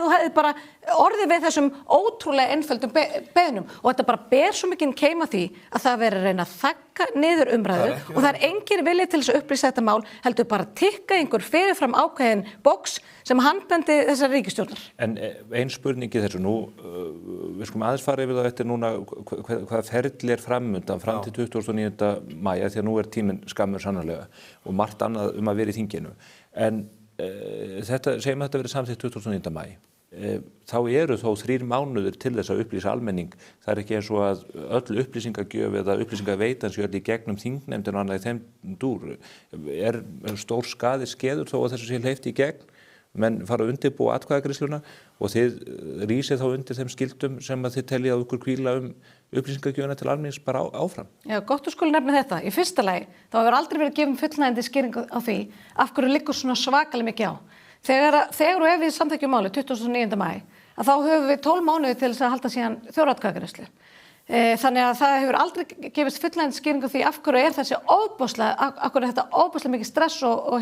þú hefði bara orðið við þessum ótrúlega einföldum beiðnum og þetta bara ber svo mikinn keima því að það veri að reyna að þagga niður umræðu og það er engin vilji til þess að upplýsa þetta mál heldur bara að tikka einhver fyrirfram ákveðin box sem handbendi þessar ríkisstjórnar. En ein spurningi þessu nú, við skulum aðeins fara yfir það eftir núna hvaða ferli er framundan fram til 29. maí því að nú er tíminn skammur sannarlega og margt annað að vera í þinginu. En segjum að þetta verið samþykkt 29. maí. Þá eru þó 3 mánuðir til þess að upplýsa almenning. Það er ekki eins og að öll upplýsingagjöf eða upplýsingaveitan sé öll í gegnum þingnefndin og annað í þeim dúr. Er stór skaði skeður þó að þessu sé hleypt í gegn menn fara að undirbúa atkvæðagreiðsluna og þið rísið þá undir þeim skildum sem að þið teljið að ykkur hvíla upplýsingagjöfina til almennings bara áfram. Já, gott þú skuli nefna þetta. Í fyrsta lagi, þá hefur aldrei verið gefin fullnægjandi skýring á því af hverju liggur svona svakalega mikið á. Þegar og ef við samþykkjum málið 29. maí, að þá höfum við 12 mánuði til þess að halda síðan þjóðaratkvæðagreiðslu. Þannig að það hefur aldrei gefist fullnægjandi skýring á því af hverju þessi af hverju þetta ofboðslega mikið stress og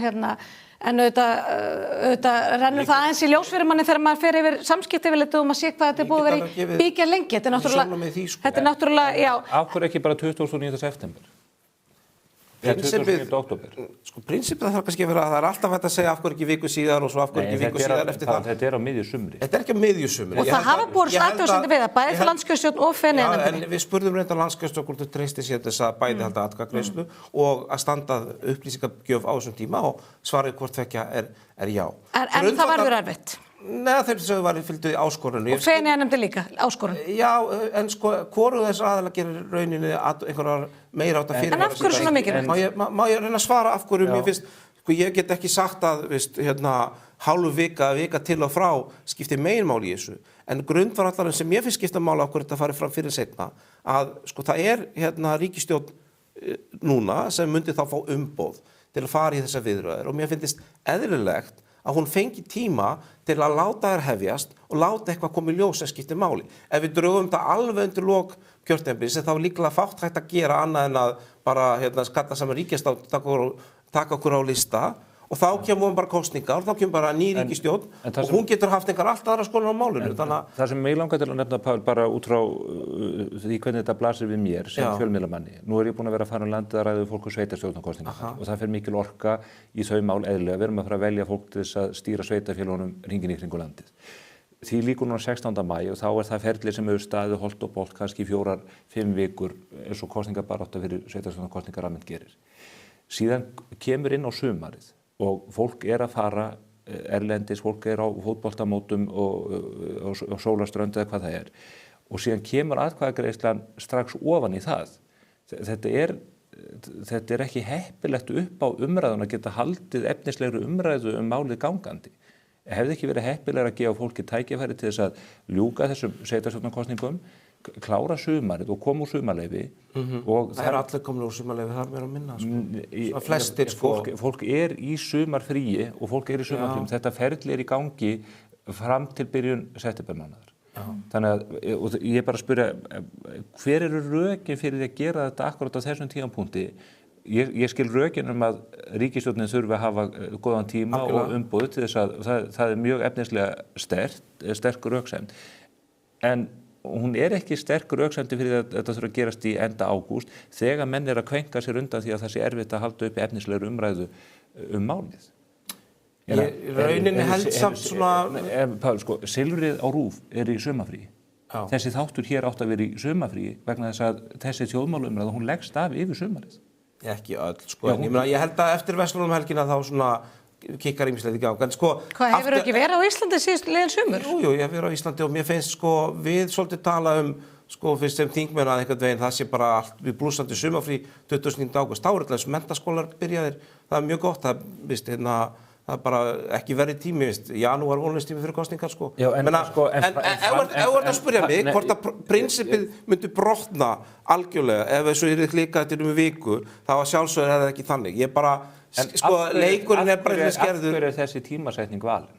en auðvitað rennur það aðeins í ljós fyrir manni þegar maður fer yfir samskipti við litur og maður sé hvað þetta er búið að vera í byggja lengi. Þetta er náttúrulega, já. Af hverju ekki bara 29. september? Prinsipið þarf kannski að vera að það er alltaf hægt að segja af hverju ekki viku síðar og svo af hverju ekki viku síðar eftir það. Þetta er á miðju sumri. Þetta er ekki á miðju sumri. Og það hafa borist athugasemdir við það, bæði fyrir landskjörstjórn og Feneyjanefndinni. En við spurðum reyndar landskjörstjórn hvort þau treysti sér þess að bæði halda atkvæðagreiðslu og að standa upplýsingagjöf á þessum tíma og svarið hvort tvekja er já. En það verður erfitt. Nei, þeir sem var fylgdu áskorunni. Og Feneyjanefndin líka, áskorun. Já, en sko, hvoru þess aðalega gerir rauninni einhverjar meira átt að fyrir. En af hverju svona mikilvægt? Má ég reyna að svara af hverju mér finnst, sko, ég get ekki sagt að, hálfu vika til og frá skiptir meginmáli í þessu. En grundvallarinn sem ég finnst skipta máli af hverju þetta farið fram fyrir seinna, að sko það ríkisstjórn núna sem myndi þá fá umboð til að fara í þessa viðræður og mér finnst eðlilegt að hún fengi tíma til að láta þær hefjast og láta eitthvað koma í ljós sem skiptir máli. Ef við drögum þetta alveg undir lok kjörtímabils þá er líklega fátt hægt að gera annað en að bara skalla saman ríkisstjórn, taka okkur á lista og þá kemur bara kosningar og þá kemur bara ný ríkisstjórn og hún getur haft einhver allt aðra skoðun á málinu. Það sem mig langar til að nefna, Páll, bara út frá því hvernig þetta blasir við mér sem fjölmiðlamanni. Nú er ég búin að vera að fara landið að ræða við fólk sveitarstjórnarkosningar og það fer mikil orka í þau mál eðlilega. Við erum að fara að velja fólk til þess að stýra sveitarfélögunum hringinn í kringu landið. Því lýkur núna 16. maí og þá er það ferli sem hefur staðið holt og bolt kannski 4-5 vikur eins og kosningabarátta fyrir sveitarstjórnarkosningar almennt gerir. Síðan kemur inn á sumarið og fólk er að fara erlendis, fólk er á fótboltamótum og sólarströnd eða hvað það er. Og síðan kemur atkvæðagreiðslan strax ofan í það. Þetta er ekki heppilegt upp á umræðuna að geta haldið efnislegri umræðu málið gangandi. Hefði ekki verið heppilegra að gefa fólki tækifæri til þess að ljúka þessum sveitarstjórnarkosningum, klára sumarið og koma úr sumarleyfi og það er allir komin úr sumarleyfi, það er meira að minna flestir fólk er í sumarfríi og fólk er í sumarfríum. Þetta ferli er í gangi fram til byrjun septembermánaðar. Þannig að ég bara spyrja, hver eru rökin fyrir því að gera þetta akkurat á þessum tímapunkti? Ég skil rökin að ríkisstjórnin þurfi að hafa góðan tíma og umboð til þess að það er mjög efnislega sterk röksemd. En hún er ekki sterk röksemdi fyrir að þetta þurfa að gerast í enda ágúst þegar menn er að kvenka sér undan því að það sé erfitt að halda uppi efnislegri umræðu málið. Rauninni held samt svona... Páll, sko, Silfrið á RÚV er í sumarfríi. Þessi þáttur hér átt að vera í sumarfríi vegna þess að þessi þjóðmálaumræða, hún leggst af yfir sumarið. Ekki öll, sko. Ég held að eftir verslunarhelgina þá svona kikkar ýmislegt í gang. En sko... Hvað, hefur þú ekki verið á Íslandi síðust liðin sumur? Jú, ég hef verið á Íslandi og mér finnst sko, við svolítið tala fyrst sem þingmenn að einhvern veginn, það sé bara allt við blúsandi sumarfrí 29. ágúst. Þá er alltaf þessu menntaskólar byrjaðir, það er mjög gott, það er bara ekki verið tími, janúar vonleystími fyrir kosningar, sko. Já, en ef þú ert að spyrja mig, hvort að prinsipið myndi brotna algjörlega, ef þessu er líka þetta um viku, þá að sjálfsögur er það ekki þannig. Ég bara, sko, leikurinn er bara skerður. Af hverju er þessi tímasetning valin?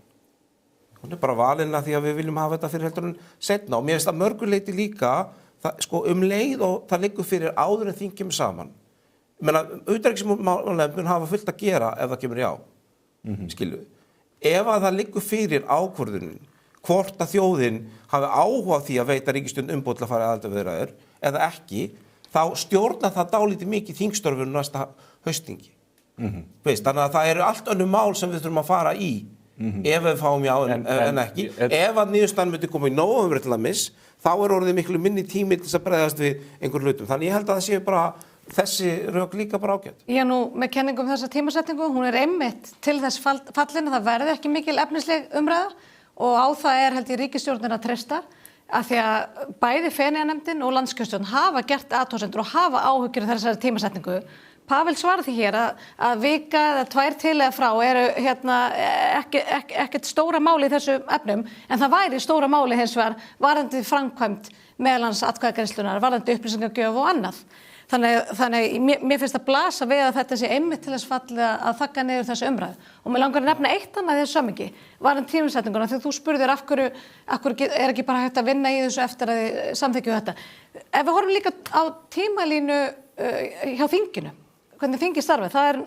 Hún er bara valin að því að við viljum hafa þetta fyrir heldur en seinna og mér finnst að mörguleiti líka, sko, leið og það liggur fyrir áður en þing kemur saman. Ég meina, utanríkismálanefndin hafa fullt að gera ef það kemur já. Skilu. Ef að það liggur fyrir ákvörðunin hvort að þjóðin hafi áhuga því að veita ríkisstjórn umboð til að fara í aðildarviðræður eða ekki, þá stjórnar það dálítið mikið þingstörfun næsta haustþingi. Þannig að það eru allt önnur mál sem við þurfum að fara í ef við fáum já en ekki. Ef að niðurstaðan myndi koma í nóvember til að miss, þá er orðið miklu minni tími til þess að bregðast við einhver hlutum. Þannig ég held að það séu bara þessi rök líka bara ágætt. Já, nú með kenningum þessa tímasetningu, hún er einmitt til þess fallin að það verði ekki mikil efnisleg umræða og á það er held ég ríkisstjórnin að treysta af því að bæði Feneyjanefndin og landskjörstjórn hafa gert athugasemdir og hafa áhyggjur þessari tímasetningu. Pavel svarði því hér að vika eða 2 til eða frá eru ekkert stóra máli í þessu efnum, en það væri stóra máli hins vegar varðandi framkvæmd meðalans atkvæðagreiðslunnar, varðandi upplýsingagjöf og annað. Þannig mér finnst að blasa við að þetta sé einmitt til þess fallið að þagga niður þessu umræðu. Og mér langar að nefna eitt annað í þessu samhengi, varðandi tímasetninguna, þegar þú spurðir af hverju er ekki bara hægt að vinna í þessu eftir að þið samþykkju þetta. Ef við horfum líka á tímalínu hjá þinginu, hvernig þingi starfið, það er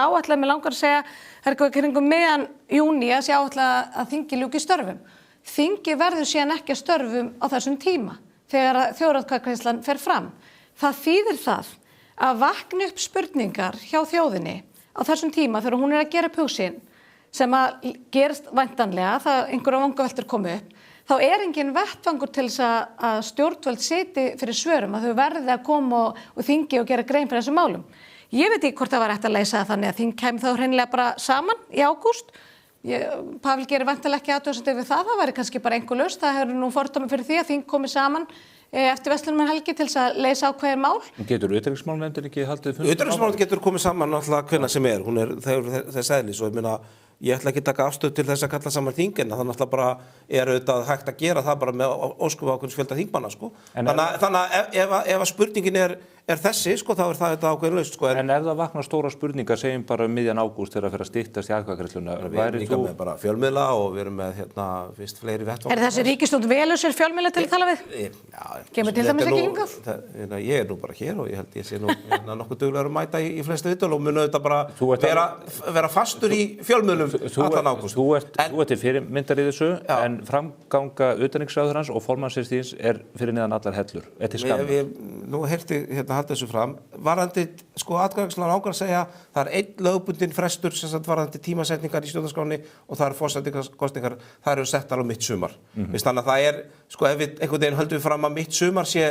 áætlað, mér langar að segja, það er eitthvað kringum miðjan júní að sé áætlað að þingi ljúki störfum. Þingi verður síðan ekki að störfum á þessum tíma þegar þjóðaratkvæðagreiðslan fer fram. Það þýðir það að vakna upp spurningar hjá þjóðinni á þessum tíma þegar hún er að gera upp hug sinn, sem að gerist væntanlega, það einhverja vangaveltur komu upp, þá er engin vettvangur til þess að stjórnvöld siti fyrir svörum, að þau verði að koma og þingi og gera grein fyrir þessum málum. Ég veit ekki hvort það var hægt að leysa það þannig að þing kæmi þá hreinlega bara saman í ágúst. Pavel gerir væntanlega ekki athugasemdir við það væri kannski bara einhver lausn, það hefur nú fordæmi fyrir því að þing komi saman eftir Verslunarmannahelgi til þess að leysa ákveðin mál. Getur utanríkismálanefndin ekki haldið fund? Utanríkismálanefndin getur komið saman náttúrulega hvenær sem er, hún er þess eðlis og ég ætla ekki að taka afstöð til þess að kalla saman þingina, það náttúrulega bara auðvitað hægt að gera það bara með óskum ákveðins fjölda þingmanna, sko. Þannig að ef spurningin er þessi, sko, þá er það þetta ákveðin lausn, sko. En ef það vaknar stóra spurningar, segjum bara miðjan ágúst þegar það fer að styttast í atkvæðagreiðsluna, við erum líka með bara fjölmiðla og við erum með fyrst fleiri vettvang. Er þessi ríkisstjórn velur sér fjölmiðla til að tala við? Kemur til dæmis ekki hingað? Ég er nú bara hér og ég held ég sé nú nokkuð duglegur að mæta í flestu viðtöl og mun auðvitað bara vera fastur í fjölmiðlum allan ágúst. Þú ert til fyrirmyndar í þessu, en framganga utanríkisráðherrans og formannsins þíns er fyrir neðan allar hellur. Er til skammar? Nú herti halda þessu fram. Varðandi, sko, atkvæðagreiðslan ákveður að segja, það er einn lögbundinn frestur sem sagt varðandi tímasetningar í stjórnarskránni og það eru forsetakosningar, það eru settar á mitt sumar. Þannig að það er, sko, ef við einhvern veginn höldum við fram að mitt sumar sé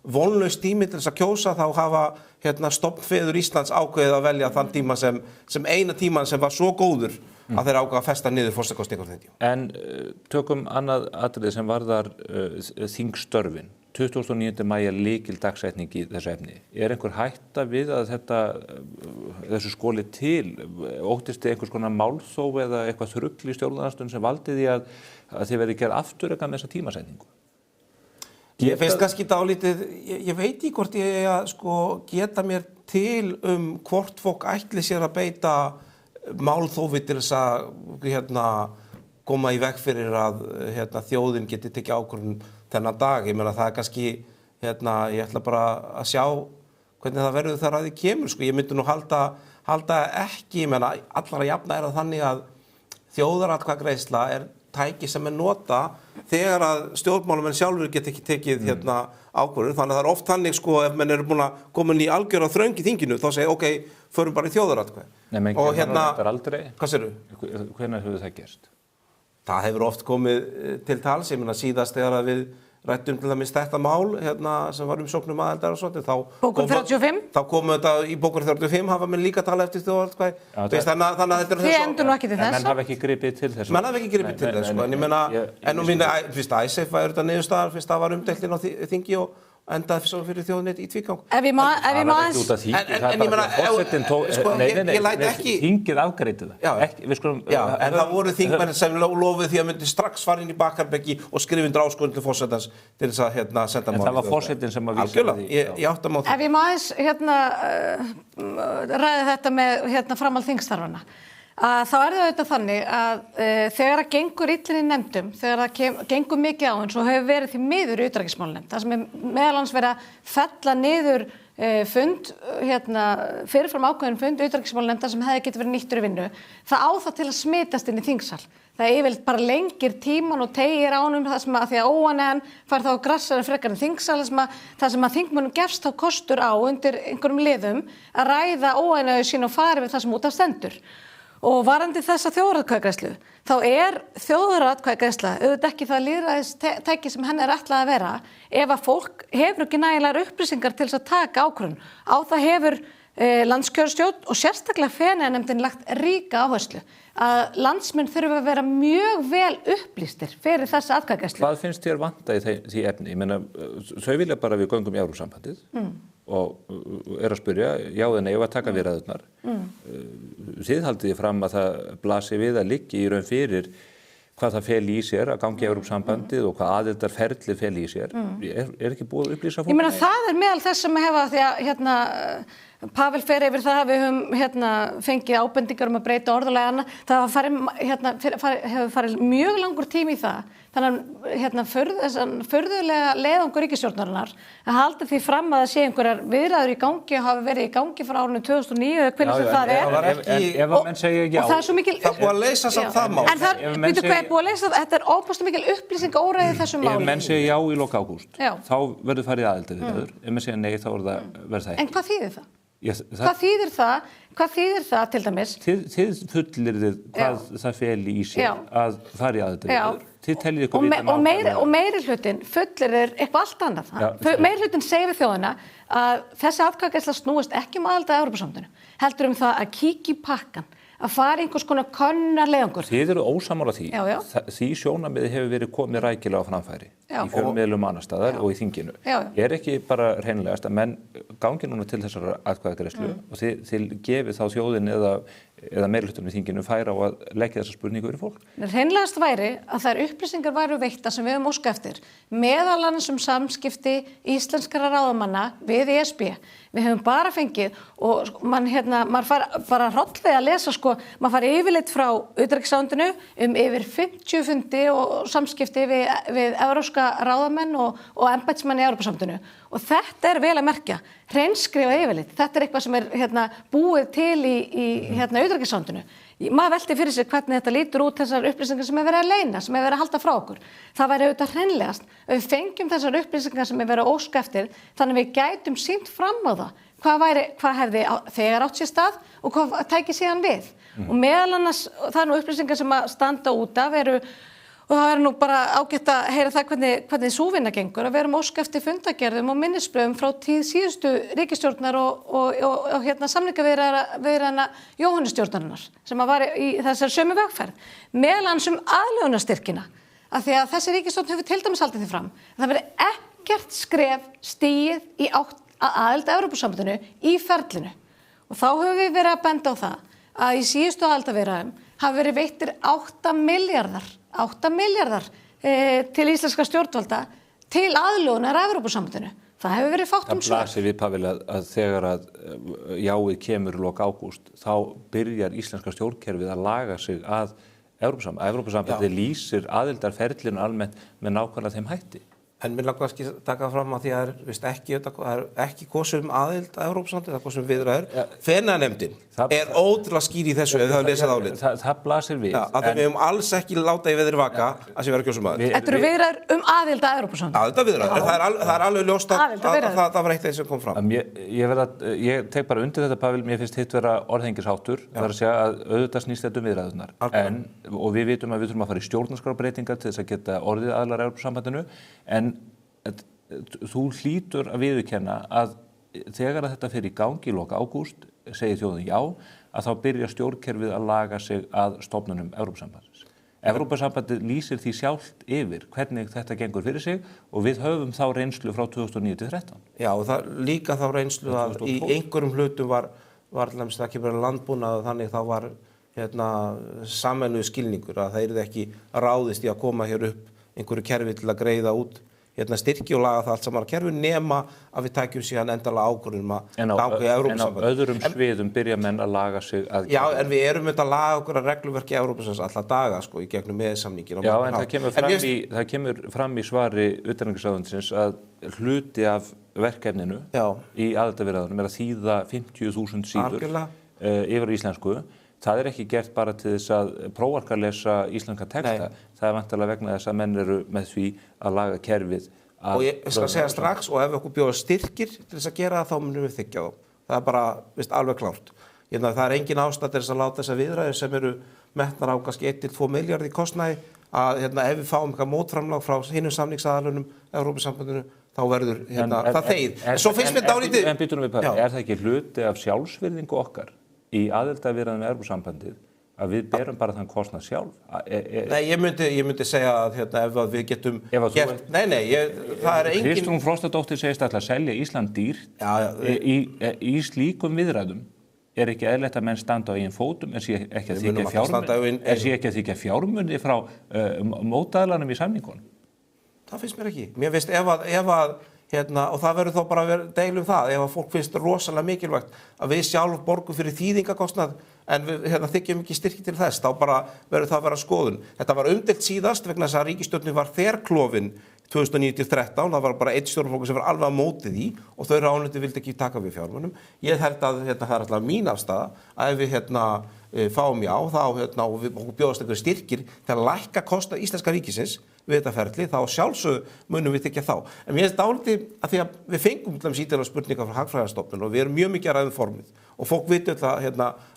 vonlaus tími til þess að kjósa, þá hafa stofnfeður Íslands ákveðið að velja þann tíma sem eina tíman sem var svo góður að þeir ákveða að festa niður forsetakosningar þeim tíma. En tökum annað atriði sem varðar þingstörfin. 29. maí er lykildagssetning í þessu efni. Er einhver hætta við að þessu skoli til? Óttist þið einhvers konar málþóf eða eitthvað þrugl í stjórnarandstöðunni sem valdi því að þið verði gerð afturreka með þessa tímasetningu? Ég finnst kannski dálítið, ég veit ekki hvort ég geta mér til hvort fólk ætli sér að beita málþófi til þess að koma í veg fyrir að þjóðin geti tekið ákvörðun þennan dag. Ég meina það er kannski, ég ætla bara að sjá hvernig það verður þar að því kemur, sko. Ég myndi nú halda ekki, ég meina allar að jafna það þannig að þjóðaratkvæðagreiðsla er tæki sem nota þegar að stjórnmálamenn sjálfur get ekki tekið ákvörðun. Þannig að það er oft þannig, sko, ef menn eru búin að koma í algjöra þröng í þinginu, þá segja, ok, förum bara í þjóðaratkvæði. Nei, menn þetta aldrei. Hvað segirðu? Hvenær hefur það gerst? Það hefur oft komið til tals, ég meina síðast þegar við rættum til dæmis þetta mál sem var umsóknum aðildar og svona, Bókun 35? Þá komu þetta í bókun 35, hafa menn líka talað eftir þjóðaratkvæði. Þannig að þetta er þið endur nú ekki til þess. Menn hafa ekki gripið til þess. Menn hafa ekki gripið til þess, sko. En ég meina, fyrst Icesave var þetta niðurstaðar, fyrst það var umdeildin á þingi og endaði svo fyrir þjóðinni í tvígang. Ef ég má aðeins... En ég meina, ég læt ekki... Þingið afgreiddi það. Já, en það voru þingmenn sem lofuðu því að myndi strax fara inn í bakarbekki og skrifa undir áskorun til forsetans til þess að senda málið. En það var forsetinn sem að vísa því. Ég átta mig á því. Ef ég má aðeins ræða þetta með framhald þingstarfanna. Þá er það auðvitað þannig að þegar það gengur illir í nefndum, þegar það gengur mikið á eins og hefur verið því miður í utanríkismálanefnd, það sem er meðal annars verið að fella niður fund, fyrirfram ákveðin fund utanríkismálanefndar sem hefði getið verið nýttur í vinnu, það á það til að smitast inn í þingsal. Það er yfirleitt bara lengir tíman og tegir ánum það sem að því að óánægjan fær þá grassari frekar en þingsal, það sem að þingmönnum gefst þá kostur á undir einhverjum liðum að ræða óánægju sín og fari við það sem út af stendur. Og varandi þessa þjóðaratkvæðagreiðslu, þá er þjóðaratkvæðagreiðsla auðvitað ekki það lýðræðistæki sem henni er ætlað að vera ef að fólk hefur ekki nægilegar upplýsingar til þess að taka ákvörðun. Á það hefur landskjörstjórn og sérstaklega Feneyjanefndin lagt ríka áherslu að landsmenn þurfa að vera mjög vel upplýstir fyrir þessa atkvæðagreiðslu. Hvað finnst þér vanta í því efni? Ég meina, þau vilja bara við göngum í Evrópusambandið og að spyrja, já eða nei, að taka viðræðurnar. Þið haldið fram að það blasi við að liggi í raun fyrir hvað það feli í sér að gangi í Evrópusambandið og hvað aðildarferli feli í sér. Er ekki búið að upplýsa fólk? Ég meina það meðal þess sem hefa því að Pavel fer yfir það að við höfum fengið ábendingar að breyta orðulegana. Það hefur farið mjög langur tími í það. Þannig að furðulega leiðangur ríkisstjórnarinnar að halda því fram að það sé einhverjar viðræður í gangi og hafi verið í gangi frá árinu 2009 eða hvernig sem það er. Ef að menn segja já. Og það er svo mikil... Það búið að leysa samt það mál. En það, veitu hvað er búið að leysa? Þetta er óbúslega mikil upplýsingaóreiði í þessu máli. Ef menn segja já í lok ágúst, þá verður farið aðildarviðræður. Ef menn segja nei, þá verður það ekki. En hvað þýðir það? Hvað þýðir það til dæmis? Þið fullyrðið hvað það feli í sér að fara í aðildarviðræður. Þið teljið ykkur vita nákvæmlega. Og meiri hlutin fullyrðir eitthvað allt annað. Meiri hlutin segir við þjóðina að þessi atkvæðagreiðsla snúist ekki aðild að Evrópusambandinu, heldur það að kíkja í pakkan, að fara einhvers konar könnarleiðangur. Þið eru ósammála því. Því sjónarmiði hefur verið komið rækilega á framfæri í fjölmiðlum annars staðar og í þinginu. Er ekki bara hreinlegast að menn gangi núna til þessar atkvæðagreiðslu og þið gefið þá þjóðin eða meirihlutunum í þinginu færa á að leggja þessa spurningu fyrir fólk? Hreinlegast væri að þær upplýsingar væru veittar sem við höfum óskað eftir, meðal annars samskipti íslenskra ráðamanna við ESB. Við höfum bara fengið og maður fær bara hrollveg að lesa maður fær yfirleitt frá utanríkisráðuneytinu yfir 50 fundi og samskipti við evrópska ráðamenn og embættismenn í Evrópusambandinu. Og þetta er vel að merkja, hreinskrifa yfirleitt. Þetta er eitthvað sem er búið til í utanríkisráðuneytinu. Maður velti fyrir sig hvernig þetta lítur út þessar upplýsingar sem verið að leyna, sem verið að halda frá okkur. Það væri auðvitað hreinlegast að við fengjum þessar upplýsingar sem verið að óska eftir, þannig að við gætum sýnt fram á það. Hvað hefði þegar átt sér stað og hvað tæki síðan við. Og meðal annars, það er nú upplýsingar sem að standa út af og það er nú bara ágætt að heyra það hvernig sú vinna gengur, að við erum óska eftir fundagerðum og minnisblöðum frá tíð síðustu ríkisstjórnar og samningaviðræðna Jóhannestjórnarinnar sem var í þessari sömu vegferð. Meðal annars aðlögunarstyrkina, af því að þessi ríkisstjórn hefur til dæmis haldið því fram að það verið ekkert skref stigið í aðild að Evrópusambandinu í ferlinu. Og þá höfum við verið að benda á það að í síðustu aðildarviðræðum hafi verið veittir 8 milljarðar til íslenska stjórnvalda til aðlögunar að Evrópusambandinu. Það hefur verið fátt um svör. Það blasir við, Pavel, að þegar að jáið kemur í lok ágúst, þá byrjar íslenska stjórnkerfið að laga sig að Evrópusambandið. Evrópusambandið lýsir aðildarferlinu almennt með nákvæmlega þeim hætti. En mér langar ekki að taka fram að því að það er ekki kosið aðild að Evrópusambandið, það er kosið viðræður. Fenanefndin er ótrúlega skýr í þessu ef það lesað álit. Það blasir við. Að við höfum alls ekki láta í veðri vaka að sé vera kjósum aðild. Þetta eru viðræður aðild að Evrópusambandið. Aðild að viðræður. Það er alveg ljóst að það var eitt af því sem kom fram. Ég tek bara undir þetta, Pavel, mér finnst hitt vera orðhengisháttur. Það er að segja að auðvitað snýst þetta viðræðurnar. Og við vitum að við þurfum að fara í stjórnarskrárbreytingar til þess að geta orðið aðilar að Evrópusambandinu. En þú hlýtur að viðurkenna að þegar að þetta fer í gangi í lok ágúst, segir þjóðin já, að þá byrjar stjórnkerfið að laga sig að stofnunum Evrópusambandsins. Evrópusambandið lýsir því sjálft yfir hvernig þetta gengur fyrir sig og við höfum þá reynslu frá 2009-13. Já, og það líka þá reynslu að í einhverjum hlutum var það ekki bara landbúnað, þannig þá var sameinuðu skilningur að það yrði ekki ráðist í að koma hér upp einhverju kerfi til að greiða út styrki og laga það allt saman að kerfi nema að við tækjum síðan endalega ákvörðun að ganga í Evrópusambandið. En á öðrum sviðum byrja menn að laga sig að kerfi. Já, en við erum að laga okkur að regluverki Evrópusambandsins alla daga í gegnum meðsamningin. Já, en það kemur fram í svari utanríkisráðuneytisins að hluti af verkefninu í aðildarviðræðunum er að þýða 50.000 síður yfir íslensku. Það er ekki gert bara til þess að prófarkarlesa íslenska texta. Það er vantarlega vegna þess að menn eru með því að laga kerfið. Og ég skal segja strax, og ef okkur bjóða styrkir til þess að gera það, þá munum við þiggja þá. Það er bara alveg klárt. Það er engin ástæða til þess að láta þessar viðræður sem eru metnar á kannski 1-2 milljarðar í kostnaði, að ef við fáum eitthvað mótframlag frá hinum samningsaðalunum Evrópusambandinu, þá verður það þegið. En svo finnst mér dálítið... En býtum við bara, er það ekki hluti af sjálfsvirðingu okkar í aðildarviðræðum við Evrópusambandið að við berum bara þann kostnað sjálf? Nei, ég myndi segja að ef við getum gert... það er engin... Kristrún Frostadóttir segist að selja Ísland dýrt í slíkum viðræðum. Er ekki eðlilegt að menn standa á eigin fótum, er sé ekki að þykja fjármuni frá mótaðalanum í samningunum? Það finnst mér ekki. Mér finnst ef að og það verður þá bara að deila það, ef að fólk finnst rosalega mikilvægt að við sjálf borgum fyrir þýðingakostnað en við þykjum ekki styrki til þess, þá bara verður það að vera skoðun. Þetta var umdeilt síðast vegna þess að ríkisstjórnin var þverklofin 2009-13, það var bara einn stjórnarflokkur sem var alveg á móti því og þau ráðuneyti vildi ekki taka við fjármunum. Ég held að það er alltaf mín afstaða að ef við fáum já, þá og við bjóðast einhverjir styrkir til að lækka kostnað íslenska ríkisins við þetta ferli, þá sjálfsögðu munum við þykja þá. En mér finnst dálítið að því að við fengum ítarlegar spurningar frá Hagfræðistofnun og við erum mjög mikið að ræða formið og fólk vitur það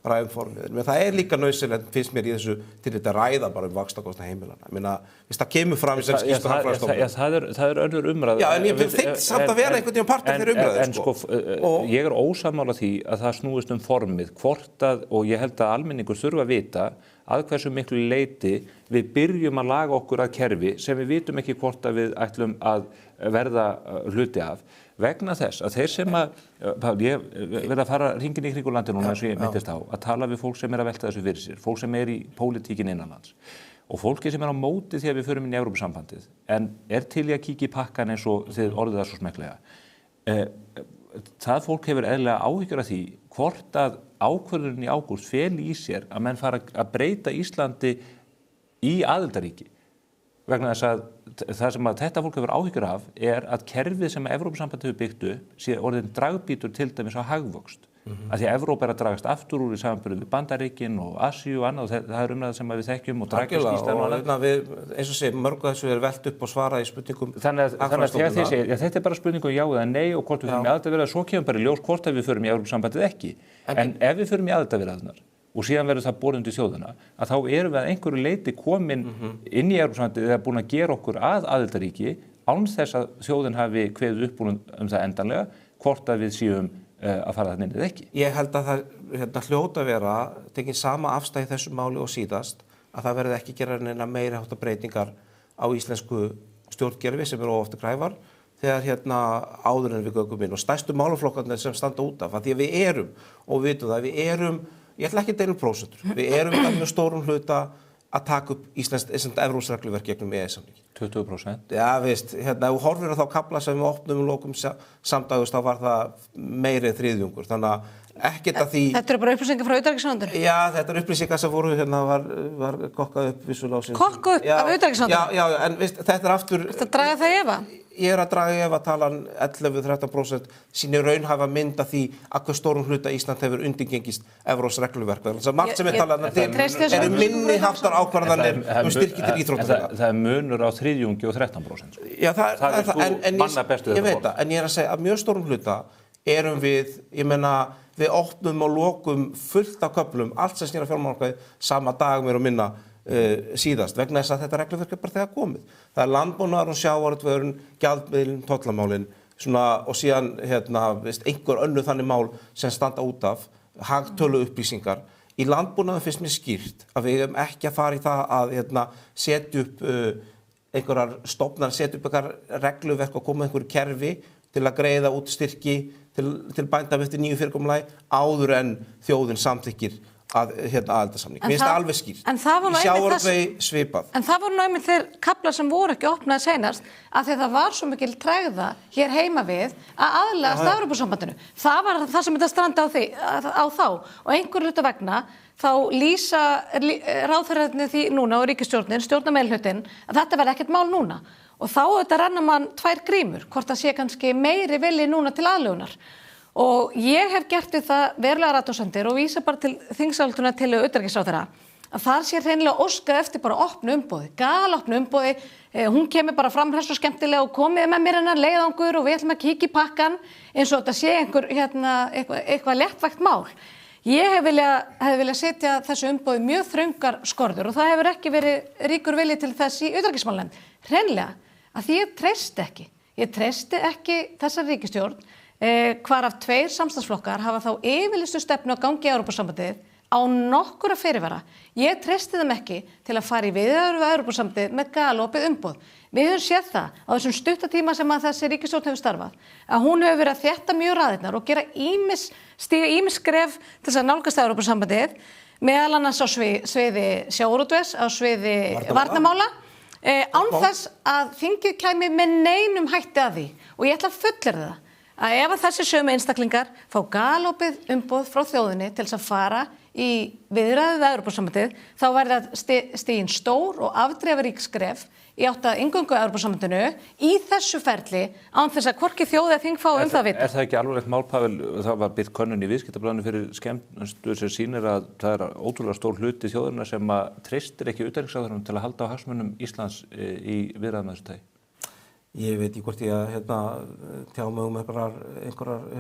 ræða formið. Men það er líka nauðsynlegt, finnst mér í þessu til þetta ræða bara vaxtakostnað heimilanna. Ég meina, það kemur fram í skýrslu Hagfræðistofnun. Það er önnur umræða. Já, en ég finnst samt að vera einhvern veginn part af þeirri umræðu. Ég er ósammála því að það snúist formið, hvort að, og ég held að almenningur þurfa að vita að hversu miklu leyti við byrjum að laga okkur að kerfi sem við vitum ekki hvort að við ætlum að verða hluti af vegna þess að þeir sem ég verð að fara hringinn í kringum landið núna eins og ég myndist á að tala við fólk sem að velta þessu fyrir sér, fólk sem í pólitíkin innanlands og fólki sem á móti því að við förum inn í Evrópusambandið en til í að kíkja í pakkan eins og þið orðið það svo smekklega. Það fólk hefur eðlilega áhyggjur af því hvort að ákvörðunin í ágúst feli í sér að menn fara að breyta Íslandi í aðildarríki vegna þess að það sem að þetta fólk hefur áhyggjur af er að kerfið sem Evrópusambandið hefur byggt upp sé orðin dragbítur til dæmis á hagvöxt. Að því að Evrópa að dragast aftur úr í samanburði við Bandaríkin og Asíu og annað og það er umræða sem við þekkjum og dragskýrslan og annað. Eins og segir, mörgu þessu er velt upp og svarað í spurningum. Þannig að þegar þið segir, þetta er bara spurningum já eða nei og hvort við förum í aðildarviðræður, svo kemur bara í ljós hvort að við förum í Evrópusambandið ekki. En ef við förum í aðildarviðræðurnar og síðan verður það borið undir þjóðina, að þá erum við að einhverju leyti komin inn í Evrópusambandið eða búin að gera okkur að aðildarríki án þess að þjóðin hafi kveðið upp það endanlega, hvort að við séum að fara þannig eða ekki. Ég held að það hljóta vera tekið sama afstæði þessu máli og síðast að það verði ekki gera neina meiri háttar breytingar á íslensku stjórnkerfi sem eru ofta kræfar þegar áður en við göngum inn og stærstu málaflokkarnir sem standa út af að því að við erum og við vitum það, við erum, ég ætla ekki að deila prósentur, við erum í mjög stórum hluta að taka upp íslenskt evrópsregluverk gegnum EES-samning. 20%? Já, veist, ef þú horfir á þá kafla sem við opnum og lokum samdagust, þá var það meiri en þriðjungur, þannig að ekkert að því... Þetta eru bara upplýsingar frá utanríkisráðuneytinu? Já, þetta eru upplýsingar sem voru var kokkað upp vissulega á sinni. Kokkað upp af utanríkisráðuneytinu? Já, en veist, þetta er aftur... Þetta draga það í efa? Ég að draga í efa talan 11-13% sýnir raunhæfa mynd að því að hver stórum hluta Ísland hefur undirgengist evrópskt regluverk. Þannig að margt sem talað eru minni háttar ákvarðanir styrki til íþróttafélaga. Það er munur á þriðjungi og 13%. Já, það er sko manna bestu þetta fólk. En ég að segja að mjög stórum hluta erum við, ég meina, við opnum og lokum fullt af köflum, allt sem snýr að fjármálamarkaði sama dag meira og minna síðast vegna þess að þetta regluverk er bara þegar komið. Það er landbúnaður og sjávarútvegurinn, gjaldmiðlinn, tollamálin og síðan einhver önnur þannig mál sem standa út af hagtölu upplýsingar. Í landbúnaður finnst mér skýrt að við hefum ekki að fara í það að setja upp einhverjar stofnar, setja upp einhver regluverk og koma einhverju kerfi til að greiða út styrki til bænda eftir nýju fyrirkomulagi áður en þjóðin samþykkir aðildarsamning. Mér finnst það alveg skýrt. Í sjávarútvegi svipað. En það voru námið þeir kaplar sem voru ekki opnaði seinast af því að það var svo mikil tregða hér heima við að aðlagast Evrópusambandinu. Það var það sem þetta strandi á þá og einhver hluta vegna þá lýsa ráðherrarnir því núna og ríkisstjórnin, stjórnarmeirihlutin að þetta verði ekkert mál núna. Og þá auðvitað renna mann tvær grímur, hvort það sé kannski meiri vilji núna til aðlögunar. Og ég hef gert við það verulega athugasemdir og vísa bara til þingsályktunar til utanríkisráðherra að þar sé hreinlega óskað eftir bara opnu umboði, galopnu umboði, hún kemur bara fram hress og skemmtilega og komið með mér hennar leiðangur og við ætlum að kíkja í pakkan eins og þetta sé eitthvað léttvægt mál. Ég hef viljað setja þessu umboði mjög þröngar skorður og það hefur ekki verið ríkur vilji til þess í utanríkismálanefnd. Hreinlega að því ég treysti ekki þessar ríkisstjórn hvar af 2 samstarfsflokkar hafa þá yfirlýstu stefnu að gangi í Evrópusambandið á nokkura fyrirvara. Ég treysti þeim ekki til að fara í viðræður við Evrópusambandið með galopið umboð. Við höfum séð það á þessum stuttatíma sem að þessi ríkisstjórn hefur starfað, að hún hefur verið að þétta mjög raðirnar og stíga ýmis skref til þess að nálgast Evrópusambandið, meðal annars á sviði sjávarútvegs, á sviði varnarmála, án þess að þingið kæmi með neinum hætti að því. Og ég ætla að fullyrða það að ef að þessi sömu einstaklingar fá galopið umboð frá þjóðinni til þess að fara í viðræður við Evrópusambandið, þá verða stigin stór og afdrifarík skref í átt að inngöngu Evrópusambandinu í þessu ferli án þess að hvorki þjóð eða þing fá það vita. Er það ekki alvarlegt mál, Pavel? Það var birt könnun í Viðskiptablaðinu fyrir skemmstu sem sýnir að það er ótrúlega stór hluti þjóðarinnar sem að treystir ekki utanríkisráðherranum til að halda á hagsmunum Íslands í viðræðum þessu tagi. Ég veit ekki hvort ég að tjá mig einhverjar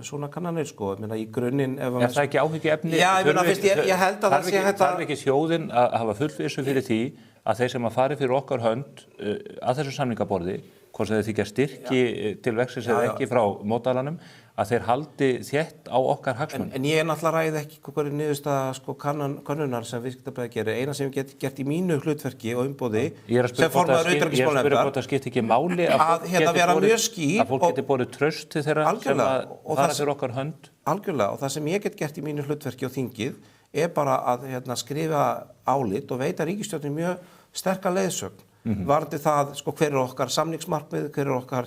svona kannanir sko. Ég meina í grunninn ef það ekki áhyggjuefni? Já, ég held að það sé þetta. Þarf ekki þjóðin að hafa fullvissu fyrir því að þeir sem að fari fyrir okkar hönd að þessu samningaborði, hvort sem þeir þykja styrki til vextis eða ekki frá mótalanum, að þeir haldi þétt á okkar hagsmunum. En ég náttúrulega ræði ekki hverju niðurstaða sko könnunar sem Viðskiptablaðið gerir. Eina sem ég get gert í mínu hlutverki og umboði sem formaður utanríkismálanefndar. Ég er að spyrja hvort það skipti ekki máli að fólk geti borið traust til þeirra sem að fara fyrir okkar hönd. Algjörlega, og það sem ég get gert í mínu hlutverki og þingið er bara að skrifa álit og veita ríkisstjórninni mjög sterka leiðsögn. Varðandi það sko hver er okkar samningsmarkmið, hver er okkar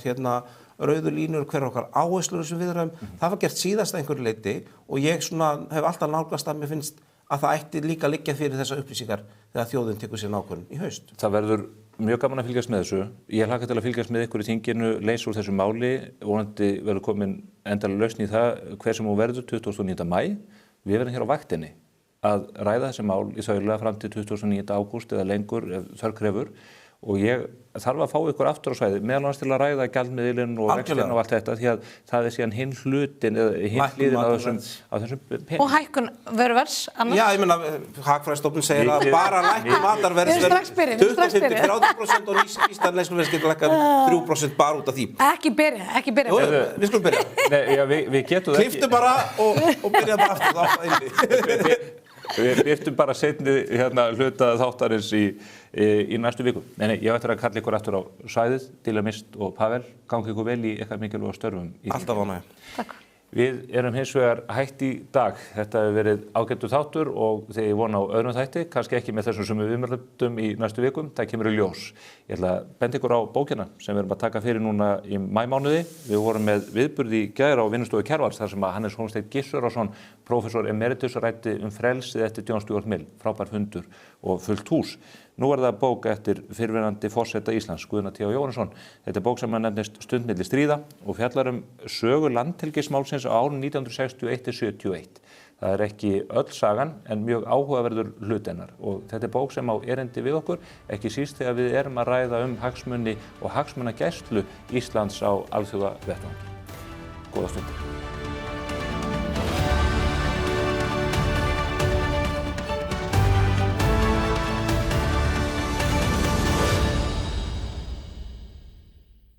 rauðu línur, hver er okkar áherslur þessum viðræðum. Það var gert síðast að einhverju leyti og ég hef alltaf nálgast að mér finnst að það ætti líka að liggja fyrir þessar upplýsingar þegar þjóðin tekur sér ákvörðun í haust. Það verður mjög gaman að fylgjast með þessu. Ég hlakka til að fylgjast með ykkur í þinginu, leysa úr þessu máli og vonandi verður komin endanlega lausn í það hver sem hún verður 29. maí. Við verðum hér á vaktinni að ræða þessi mál í þaula fram til 29. ágúst eða lengur ef þörf krefur. Og ég þarf að fá ykkur aftur á svæði, meðal annars til að ræða gjaldmiðilinn og vextina og allt þetta, því að það er síðan hinn hlutin eða hinn hliðin á þessum peningum. Og hækkun vöruverðs, annars? Já, ég meina, Hagfræðistofnun segir að bara lækkun matarverðs verður 25-30% og Ísland neysluverðs getur lækkað 3% bara út af því. Ekki byrja. Jú, við skulum byrja. Við getum það ekki. Klipptu bara og byrja bara aftur. Við byrtum bara seinni hluta þáttarins í næstu viku. Nei, ég ætla að kalla ykkur aftur á svæðið, Diljá Mist og Pavel. Gangi ykkur vel í eitthvað mikilvæga störfum. Alltaf ánægja. Takk. Við erum hins vegar hætt í dag. Þetta hefur verið ágættur þáttur og þegar ég vona á öðrum þætti, kannski ekki með þessum sem við viðmældum í næstu vikum, það kemur í ljós. Ég ætla að benda ykkur á bókina sem við erum að taka fyrir núna í maímánuði. Við vorum með viðburði í gær á vinnustofu Kjarvals þar sem að Hannes Hólmsteinn Gissurarson, prófessor emeritus, ræddi frelsið eftir John Stuart Mill, frábær fundur og fullt hús. Nú er það bók eftir fyrrverandi forseta Íslands, Guðna T. Jóhannesson. Þetta er bók sem nefnist Stund milli stríða og fjallar sögu landhelgismálsins á árunum 1961-71. Það er ekki öll sagan en mjög áhugaverður hluti hennar og þetta er bók sem á erindi við okkur, ekki síst þegar við erum að ræða hagsmuni og hagsmunagæslu Íslands á alþjóðavettvangi. Góða stund.